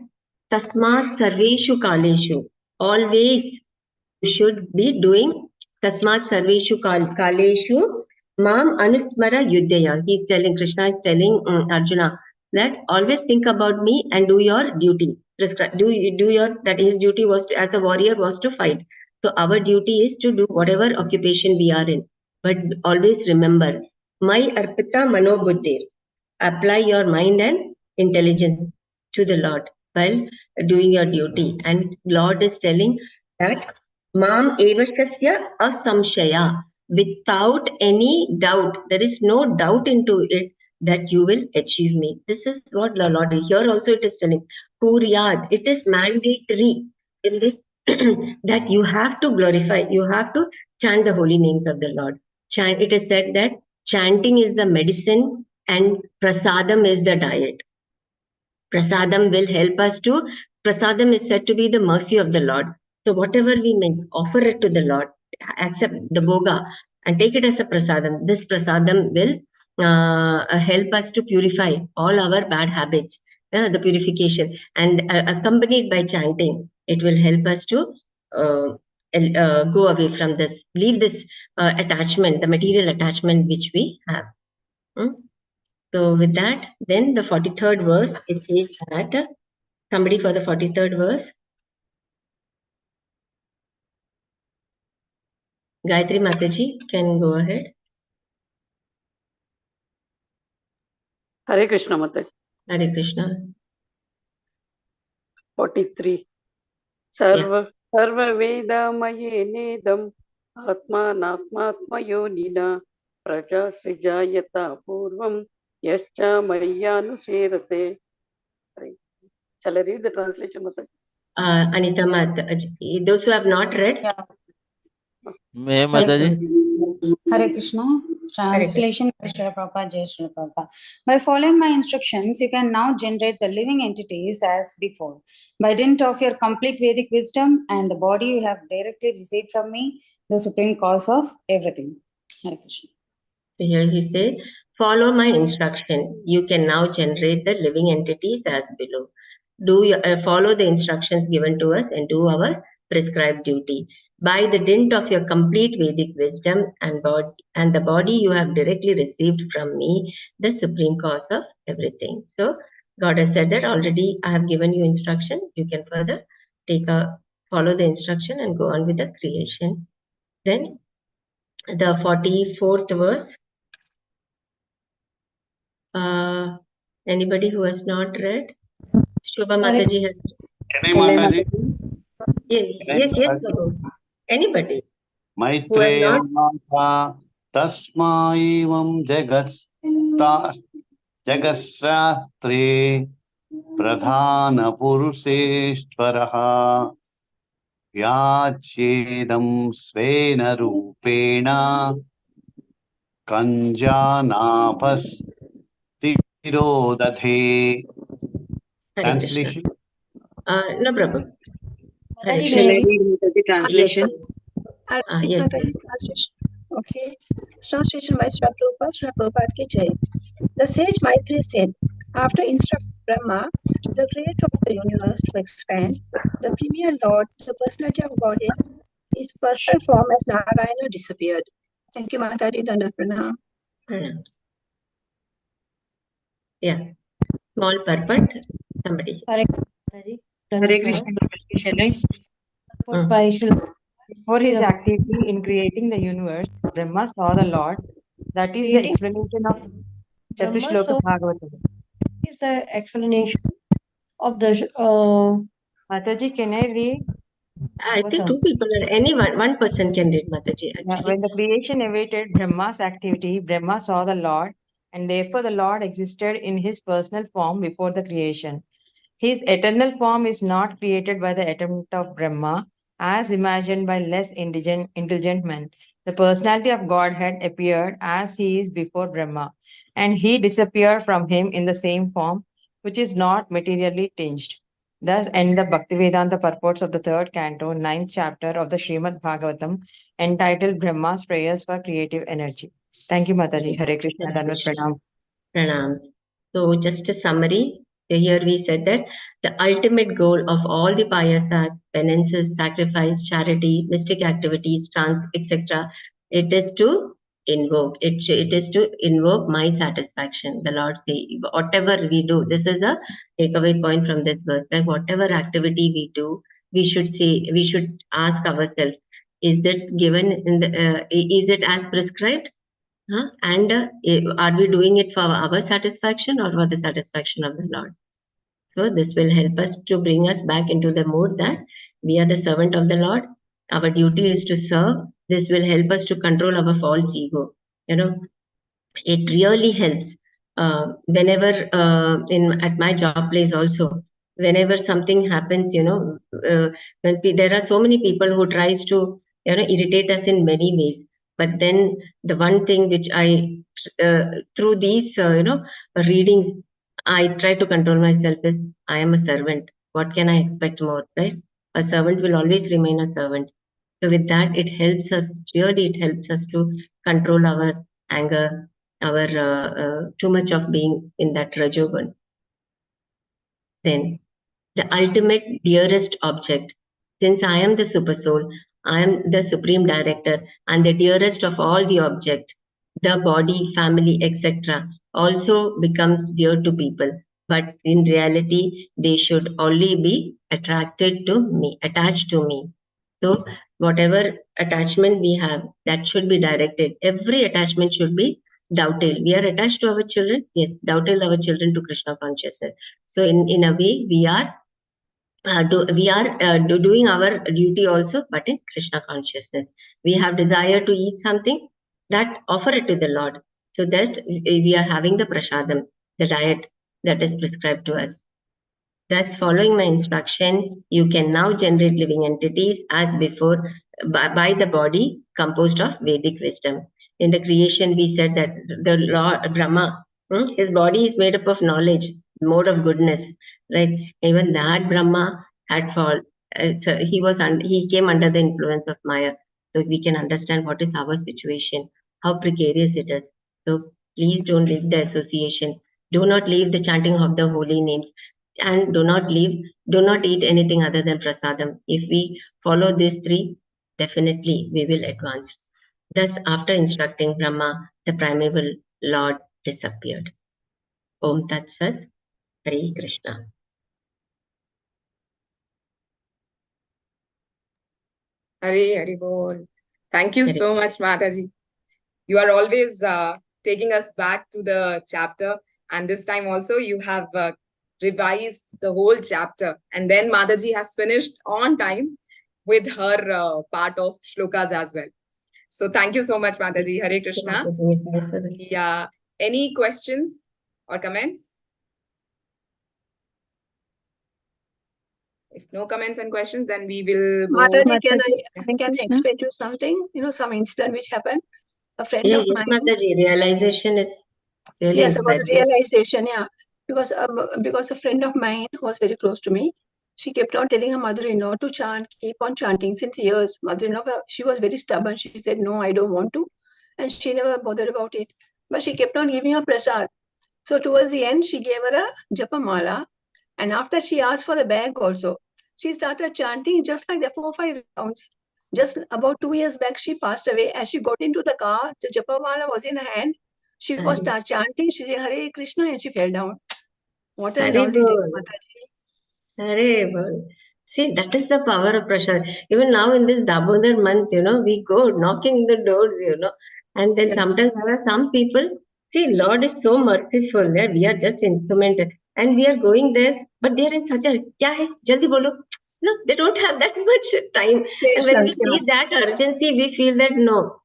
Tasmat Sarveshu Kaleshu, always you should be doing Tasmat Sarveshu Kaleshu Mam Anusmara Yudhaya. He is telling, Krishna is telling Arjuna that always think about me and do your duty. Do your, that his duty was to, as a warrior was to fight. So our duty is to do whatever occupation we are in. But always remember, my arpita manobuddhir. Apply your mind and intelligence to the Lord while doing your duty. And Lord is telling that Mam evashasya asamshaya, without any doubt, there is no doubt into it that you will achieve me. This is what the Lord is. Here also it is telling, Kuryad, it is mandatory in this that you have to glorify, you have to chant the holy names of the Lord. It is said that chanting is the medicine and prasadam is the diet. Prasadam will help us to, prasadam is said to be the mercy of the Lord. So whatever we make, offer it to the Lord, accept the bhoga and take it as a prasadam. This prasadam will help us to purify all our bad habits, the purification, and accompanied by chanting, it will help us to go away from this, leave this attachment, the material attachment which we have. So with that, then the 43rd verse, it says that, somebody for the 43rd verse. Gayatri Mataji can go ahead. Hare Krishna Mataji. Hare Krishna. 43. Sarva Vedamaye Nedam Atmanatmatmayonina Praja Srijayata Purvam Yascha Mayyanusherate. Shall I read the translation, Mataji? Anita Mataji, those who have not read. Yeah. May Mataji? Hare Krishna. Translation by Srila Prabhupada, Jai Srila Prabhupada. By following my instructions, you can now generate the living entities as before. By dint of your complete Vedic wisdom and the body you have directly received from me, the supreme cause of everything. Hare Krishna. Here he said, follow my instruction. You can now generate the living entities as below. Follow the instructions given to us and do our prescribed duty. By the dint of your complete Vedic wisdom and the body you have directly received from me, the supreme cause of everything. So God has said that already I have given you instruction. You can further follow the instruction and go on with the creation. Then the 44th verse. Anybody who has not read? Shubha Mataji has. Can I, Mataji? Yes, Prabhu. Anybody who has Maitreya not. Mata Tasmaivam Jagasrastre Pradhana Purusheshwaraha Vyachedam Svena Rupena Kanjanapas Tirodadhe. Hare Krishna. Translation. No, Prabhu. Hare Shall I Krishna. read the translation? Yes. Translation. Okay. Translation by Srila Prabhupada. Srila Prabhupada ki Jai. The sage Maitri said, after instructing Brahma, the creator of the universe, to expand, the premier Lord, the personality of Godhead, his personal form as Narayana disappeared. Thank you, Mataji. Dandavat Pranam. Yeah. Small purport. Somebody. Hare Krishna. Shall I? For his activity in creating the universe, Brahma saw the Lord. That is the explanation of Chatushloka Bhagavatam. Is the explanation of the Mataji, can I read? I think two people are anyone. One person can read, Mataji. When the creation awaited Brahma's activity, Brahma saw the Lord, and therefore the Lord existed in his personal form before the creation. His eternal form is not created by the attempt of Brahma, as imagined by less intelligent men. The personality of Godhead appeared as he is before Brahma, and he disappeared from him in the same form, which is not materially tinged. Thus end the Bhaktivedanta purports of the third canto, 9th chapter of the Shrimad Bhagavatam, entitled Brahma's Prayers for Creative Energy. Thank you, Mataji. Hare Krishna. Dandavat Pranam. Pranams. So just a summary. Here we said that the ultimate goal of all the pious acts, penances, sacrifice, charity, mystic activities, trance, etc., it is to invoke. It is to invoke my satisfaction. The Lord say, whatever we do, this is the takeaway point from this verse. That whatever activity we do, we should ask ourselves: is it given in the? Is it as prescribed? And are we doing it for our satisfaction or for the satisfaction of the Lord? So this will help us to bring us back into the mood that we are the servant of the Lord. Our duty is to serve. This will help us to control our false ego. It really helps. Whenever at my job place also, whenever something happens, there are so many people who tries to irritate us in many ways. But then the one thing which I through these readings, I try to control myself is I am a servant. What can I expect more, right? A servant will always remain a servant. So with that, it helps us, really it helps us to control our anger, our too much of being in that rajogun. Then the ultimate dearest object, since I am the super soul, I am the supreme director and the dearest of all the object, the body, family, etc. also becomes dear to people. But in reality, they should only be attracted to me, attached to me. So whatever attachment we have, that should be directed. Every attachment should be dovetailed. We are attached to our children. Yes, dovetail our children to Krishna consciousness. So in a way, we are doing our duty also, but in Krishna consciousness. We have desire to eat something, that offer it to the Lord. So that we are having the prasadam, the diet that is prescribed to us. Thus, following my instruction, you can now generate living entities as before by the body composed of Vedic wisdom. In the creation, we said that the Lord Brahma, his body is made up of knowledge, mode of goodness, right? Even that Brahma had fall. So he came under the influence of Maya. So we can understand what is our situation, how precarious it is. So please don't leave the association. Do not leave the chanting of the holy names. And do not eat anything other than prasadam. If we follow these three, definitely we will advance. Thus, after instructing Brahma, the primeval Lord disappeared. Om Tat Sat, Hare Krishna. Hare Hare Bol. Thank you so much, Mataji. You are always taking us back to the chapter, and this time also you have revised the whole chapter, and then Mataji has finished on time with her part of shlokas as well. So thank you so much, Mataji. Hare Krishna. Yeah. Any questions or comments? If no comments and questions, then we will go. Mataji, can I explain to you something? Some incident which happened. A friend of mine. Mataji, realization is really about realization, because a friend of mine who was very close to me, she kept on telling her mother-in-law to chant, keep on chanting since years. Mother-in-law, she was very stubborn. She said, no, I don't want to. And she never bothered about it. But she kept on giving her prasad. So towards the end, she gave her a japamala. And after she asked for the bag also, she started chanting just like the 4 or 5 rounds. Just about 2 years back, she passed away. As she got into the car, the japamala was in her hand. She was chanting. She said, Hare Krishna, and she fell down. What a lovely day, Mataji. Hare. See, that is the power of prasad. Even now in this Damodar month, we go knocking the doors, and then sometimes there are some people, see, Lord is so merciful. We are just instrumental. And we are going there, but they are in such a, kya hai, jaldi bolo. No, they don't have that much time. And when we see that urgency, we feel that no,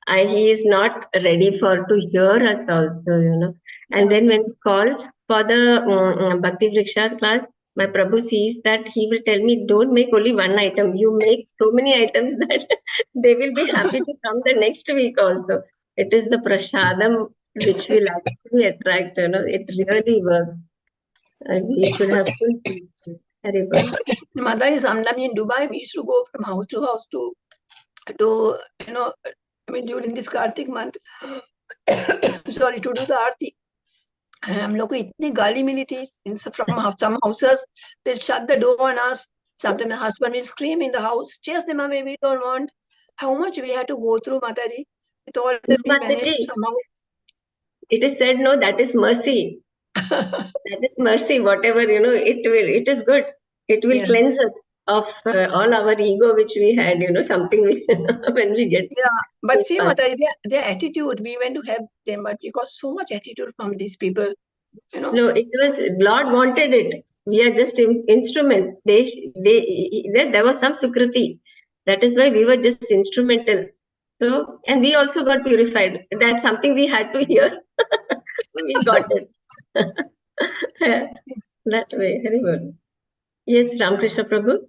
he is not ready to hear us also, And then when we call for the Bhakti Vriksha class, my Prabhu sees that he will tell me, don't make only one item. You make so many items that they will be happy to come the next week also. It is the prasadam which will actually attract, it really works. We should have full peace. Mother, sometimes in Dubai, we used to go from house to house to during this Kartik month, sorry, to do the aarti. हम लोग को इतनी गाली मिली थी from some houses. They'll shut the door on us. Sometimes the husband will scream in the house, chase them away, we don't want. How much we had to go through, Mataji. With all that we managed somehow. It is said, no, that is mercy. That is mercy. Whatever, it is good. It will cleanse us of all our ego which we had, something when we get. Yeah, but see, Mataji, their attitude, we went to help them, but we got so much attitude from these people. No, it was Lord wanted it. We are just instruments. There was some sukriti. That is why we were just instrumental. So, and we also got purified. That's something we had to hear. We got it. That way, very good. Yes, Ramakrishna Prabhu.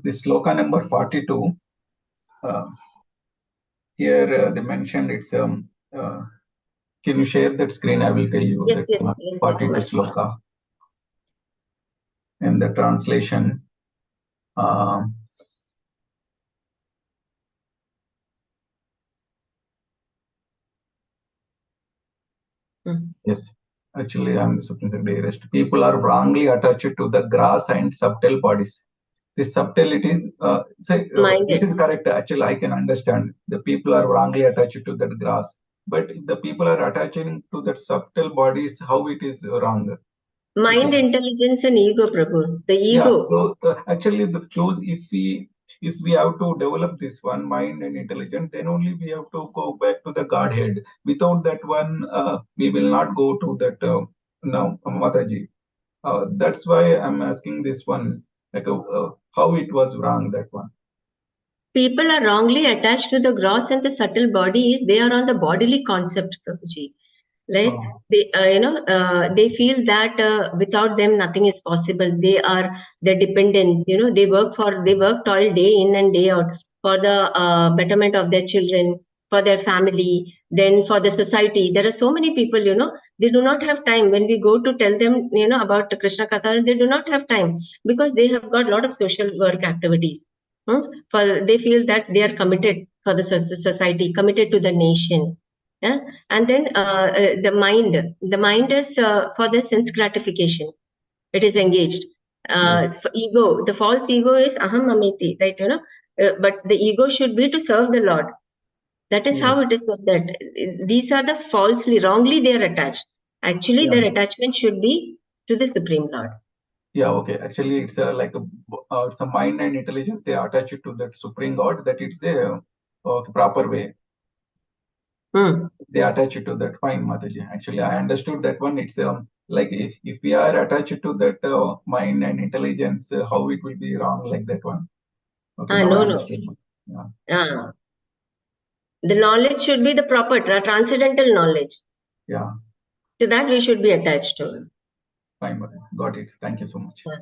This sloka number 42. Here they mentioned it's can you share that screen? I will tell you yes, that 42 sloka and the translation. Yes, actually, I'm the Supreme Dearest. People are wrongly attached to the grass and subtle bodies. The subtleties, this is correct. Actually, I can understand. The people are wrongly attached to that grass. But if the people are attaching to that subtle bodies, how it is wrong? Mind, intelligence, and ego, Prabhu. The ego. Yeah, so actually, if we have to develop this one, mind and intelligence, then only we have to go back to the Godhead. Without that one, we will not go to that now, Mataji. That's why I'm asking this one, like how it was wrong, that one. People are wrongly attached to the gross and the subtle bodies. They are on the bodily concept, Prabhuji. Right? They, they feel that without them nothing is possible. They are their dependents. They work toil day in and day out for the betterment of their children, for their family, then for the society. There are so many people. They do not have time. When we go to tell them, about Krishna Katha, they do not have time because they have got a lot of social work activities. They feel that they are committed for the society, committed to the nation. Yeah? And then the mind is for the sense gratification. It is engaged. For ego, the false ego is aham mameti, right? But the ego should be to serve the Lord. That is how it is said that these are the wrongly they are attached. Actually, their attachment should be to the Supreme Lord. Yeah, okay. Actually, it's it's a mind and intelligence. They attach it to that supreme God. That it's the proper way. They attach it to that. Fine, Mataji. Actually, I understood that one. It's like if we are attached to that mind and intelligence, how it will be wrong like that one. Okay, now I No. understood. Yeah. The knowledge should be the proper transcendental knowledge. Yeah. To that we should be attached to. Fine, Mataji. Got it. Thank you so much. Yeah.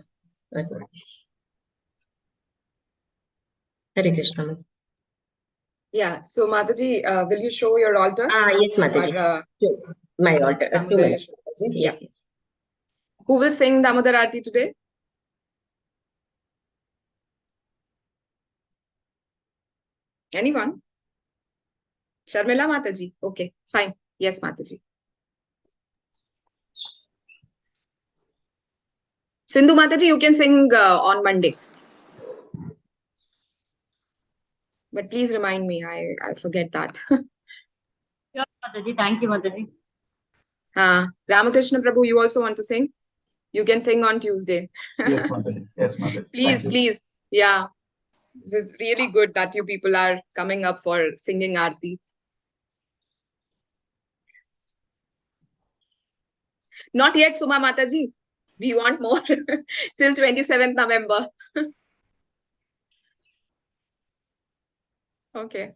Hare Krishna. Yeah. So Mataji, will you show your altar? Yes, Mataji. Or, my altar. Yeah. Who will sing Damodar Aarti today? Anyone? Sharmila Mataji. Okay, fine. Yes, Mataji. Sindhu Mataji, you can sing on Monday. But please remind me, I forget that. Sure, Mataji. Thank you, Mataji. Ramakrishna Prabhu, you also want to sing? You can sing on Tuesday. Yes, Mataji. Yes, Mataji. Please. Yeah. This is really good that you people are coming up for singing Aarti. Not yet, Suma Mataji. We want more till 27th November. Okay.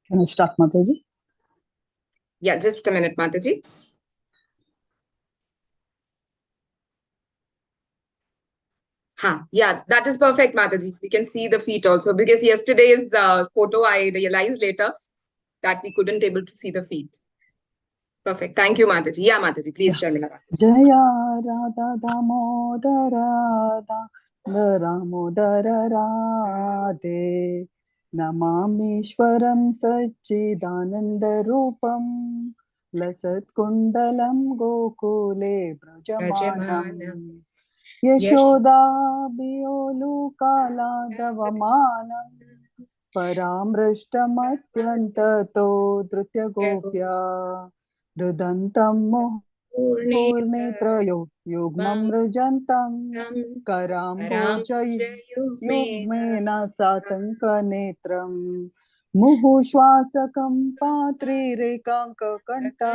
Can I start, Mataji? Yeah, just a minute, Mataji. Yeah, that is perfect, Mataji. We can see the feet also, because yesterday's photo, I realized later that we couldn't able to see the feet. Perfect. Thank you, Mataji. Yeah, Mataji, please, Sharmila. Jaya Radha Damodara Damodara Radhe Namamishwaram Sachidananda Rupam Lasat Kundalam Gokule Brajamanam Yashoda Biolu Kala Davamanam Paramrishtamatyantato Dhrutya Gopya Rudantam Purnetrayo Yugmam Rajantam Karamboja Yugmena Satanka Netram Muhushwasakam Patri Rekanka Kanta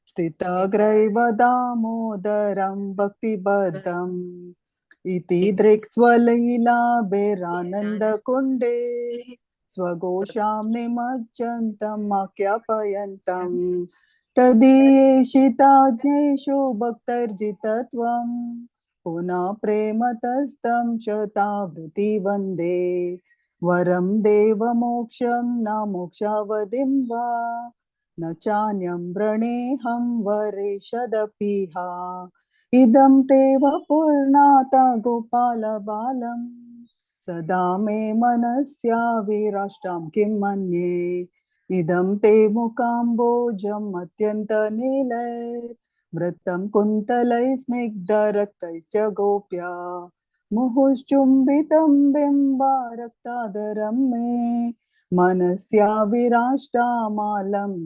Stita Graiva Damodaram Bhakti Badam Iti Drikswalila Berananda Kunde Swagosham Nimajjantam Akyapayantam Tadiyeshitadnyeshu Bhaktarjitatvam Puna Prematastam Shatavriti Vande Varam Deva Moksham Na Mokshavadim Va Nachanyam Vraneham Vareshadapiha Idam Teva Purnata Gopala Balam Sada me manasya virashtam kim manye Idam te mukambojam atyanta nilay Vratam kuntalay snigdha raktaischa gopya Muhushchumbitam bimba raktadaram me Manasya virashtam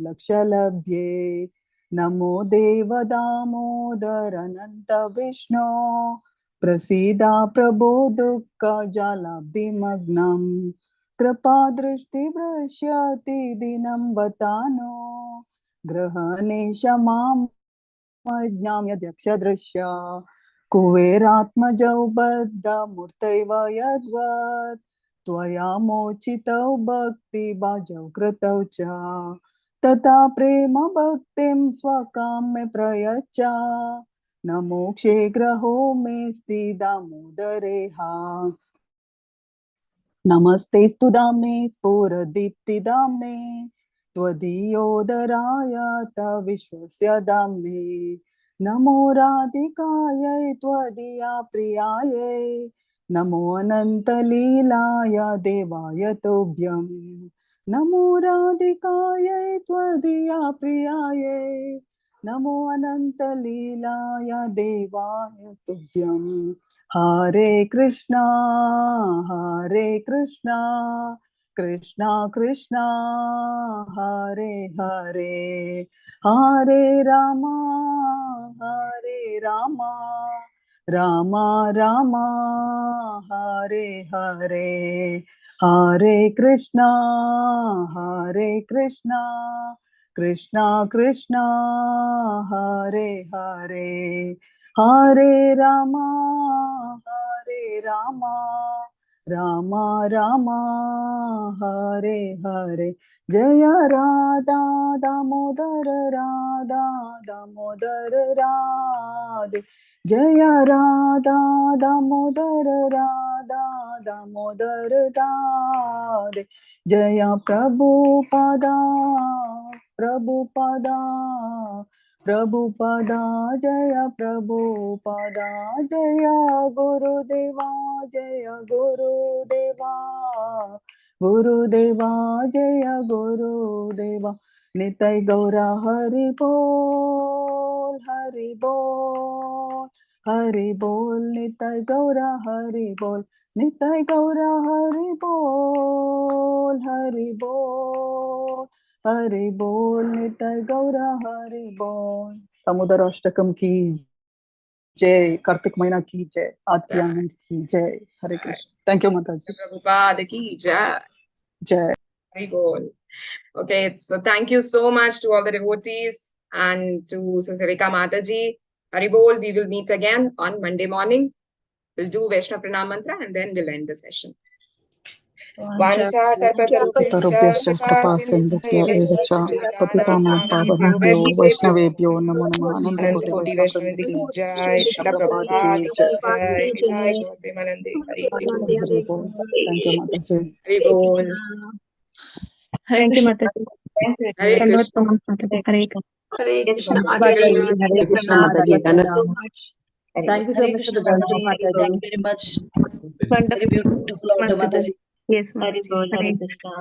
lakshalabhye Namo Deva Damodar Ananta Vishnu Prasida Prabhu Dukka Jalabdimagnam Kripa Drishti Vrashyati Dinam Vatano Grahane Shamam Ajnamya Dhyaksha Drashya Kuveratmajau Baddha Murtaiva Yadvat Tvaya Mochitau Bhakti Bhajau Kritau Cha Tata Prema Bhaktim Swakam Me Prayacha Namokshe Graho Me Sti Damodareha Namaste Studamne Spura Dipti Damne Tvadiyodaraaya Ta Vishwasya Damne Namo Radhikaya Tvadiya Priyaye Namo Ananta Leelaya Devaya Tobhyam Namo Radhikaya Tvadiya Priyaye Namo Ananta Leelaya Devaya Tobhyam Hare Krishna, Krishna Krishna Hare Hare Hare Rama Hare Rama Rama Rama Hare Hare Hare Krishna Krishna Krishna Hare Hare Hare Rama Rama Rama Hare Hare Jaya Radha Damodara Radha Damodara Radhe Jaya Radha Damodara Radha Damodara Radhe Jaya Prabhupada Prabhupada Jaya Prabhupada Jaya Gurudeva Jaya Gurudeva Gurudeva Jaya Gurudeva Nitai Gaura Hari Bol Hari Bol Hari Bol Nitai Gaura Hari Bol Nitai Gaura Hari Bol Hari Bol Hari Bol Nitai Gaura Hari Bol Samudara Ashtakam ki Jai, Kartik Maina ki Jai, Adki Anand ki Jai, Hare Krishna. Thank you, Mataji. Prabhupada ki jai. Jai. Very good. Okay, so thank you so much to all the devotees and to Susarika Mataji. Haribol, we will meet again on Monday morning. We'll do Vaishnava Pranam Mantra and then we'll end the session. Vancha Katarubhyascha Kripa Sindhya Evacha Patitanam Pavanebhyo Vaishnavebhyo Namo Namah Ananta Koti Koti Vaishnava Vaishnava Vrinda ki jai, Srila Prabhupada ki Jai. Prabhupada ki jai, Gaur Premanande Hari Hare Bol. Thank you, Mataji. Haribol. Thank you, Mataji. Hare Krishna. Hare Krishna, Mataji, Hare Mataji, Krishna, Pranam. Mataji. Thank you so much. Thank you so Hare much for Krishna, the darshan, Mataji. Thank you Mataji. very much. Wonderful, Very beautiful order, Mataji. Mataji. Yes, Hari Mataji. Bol, Hare Hare Krishna.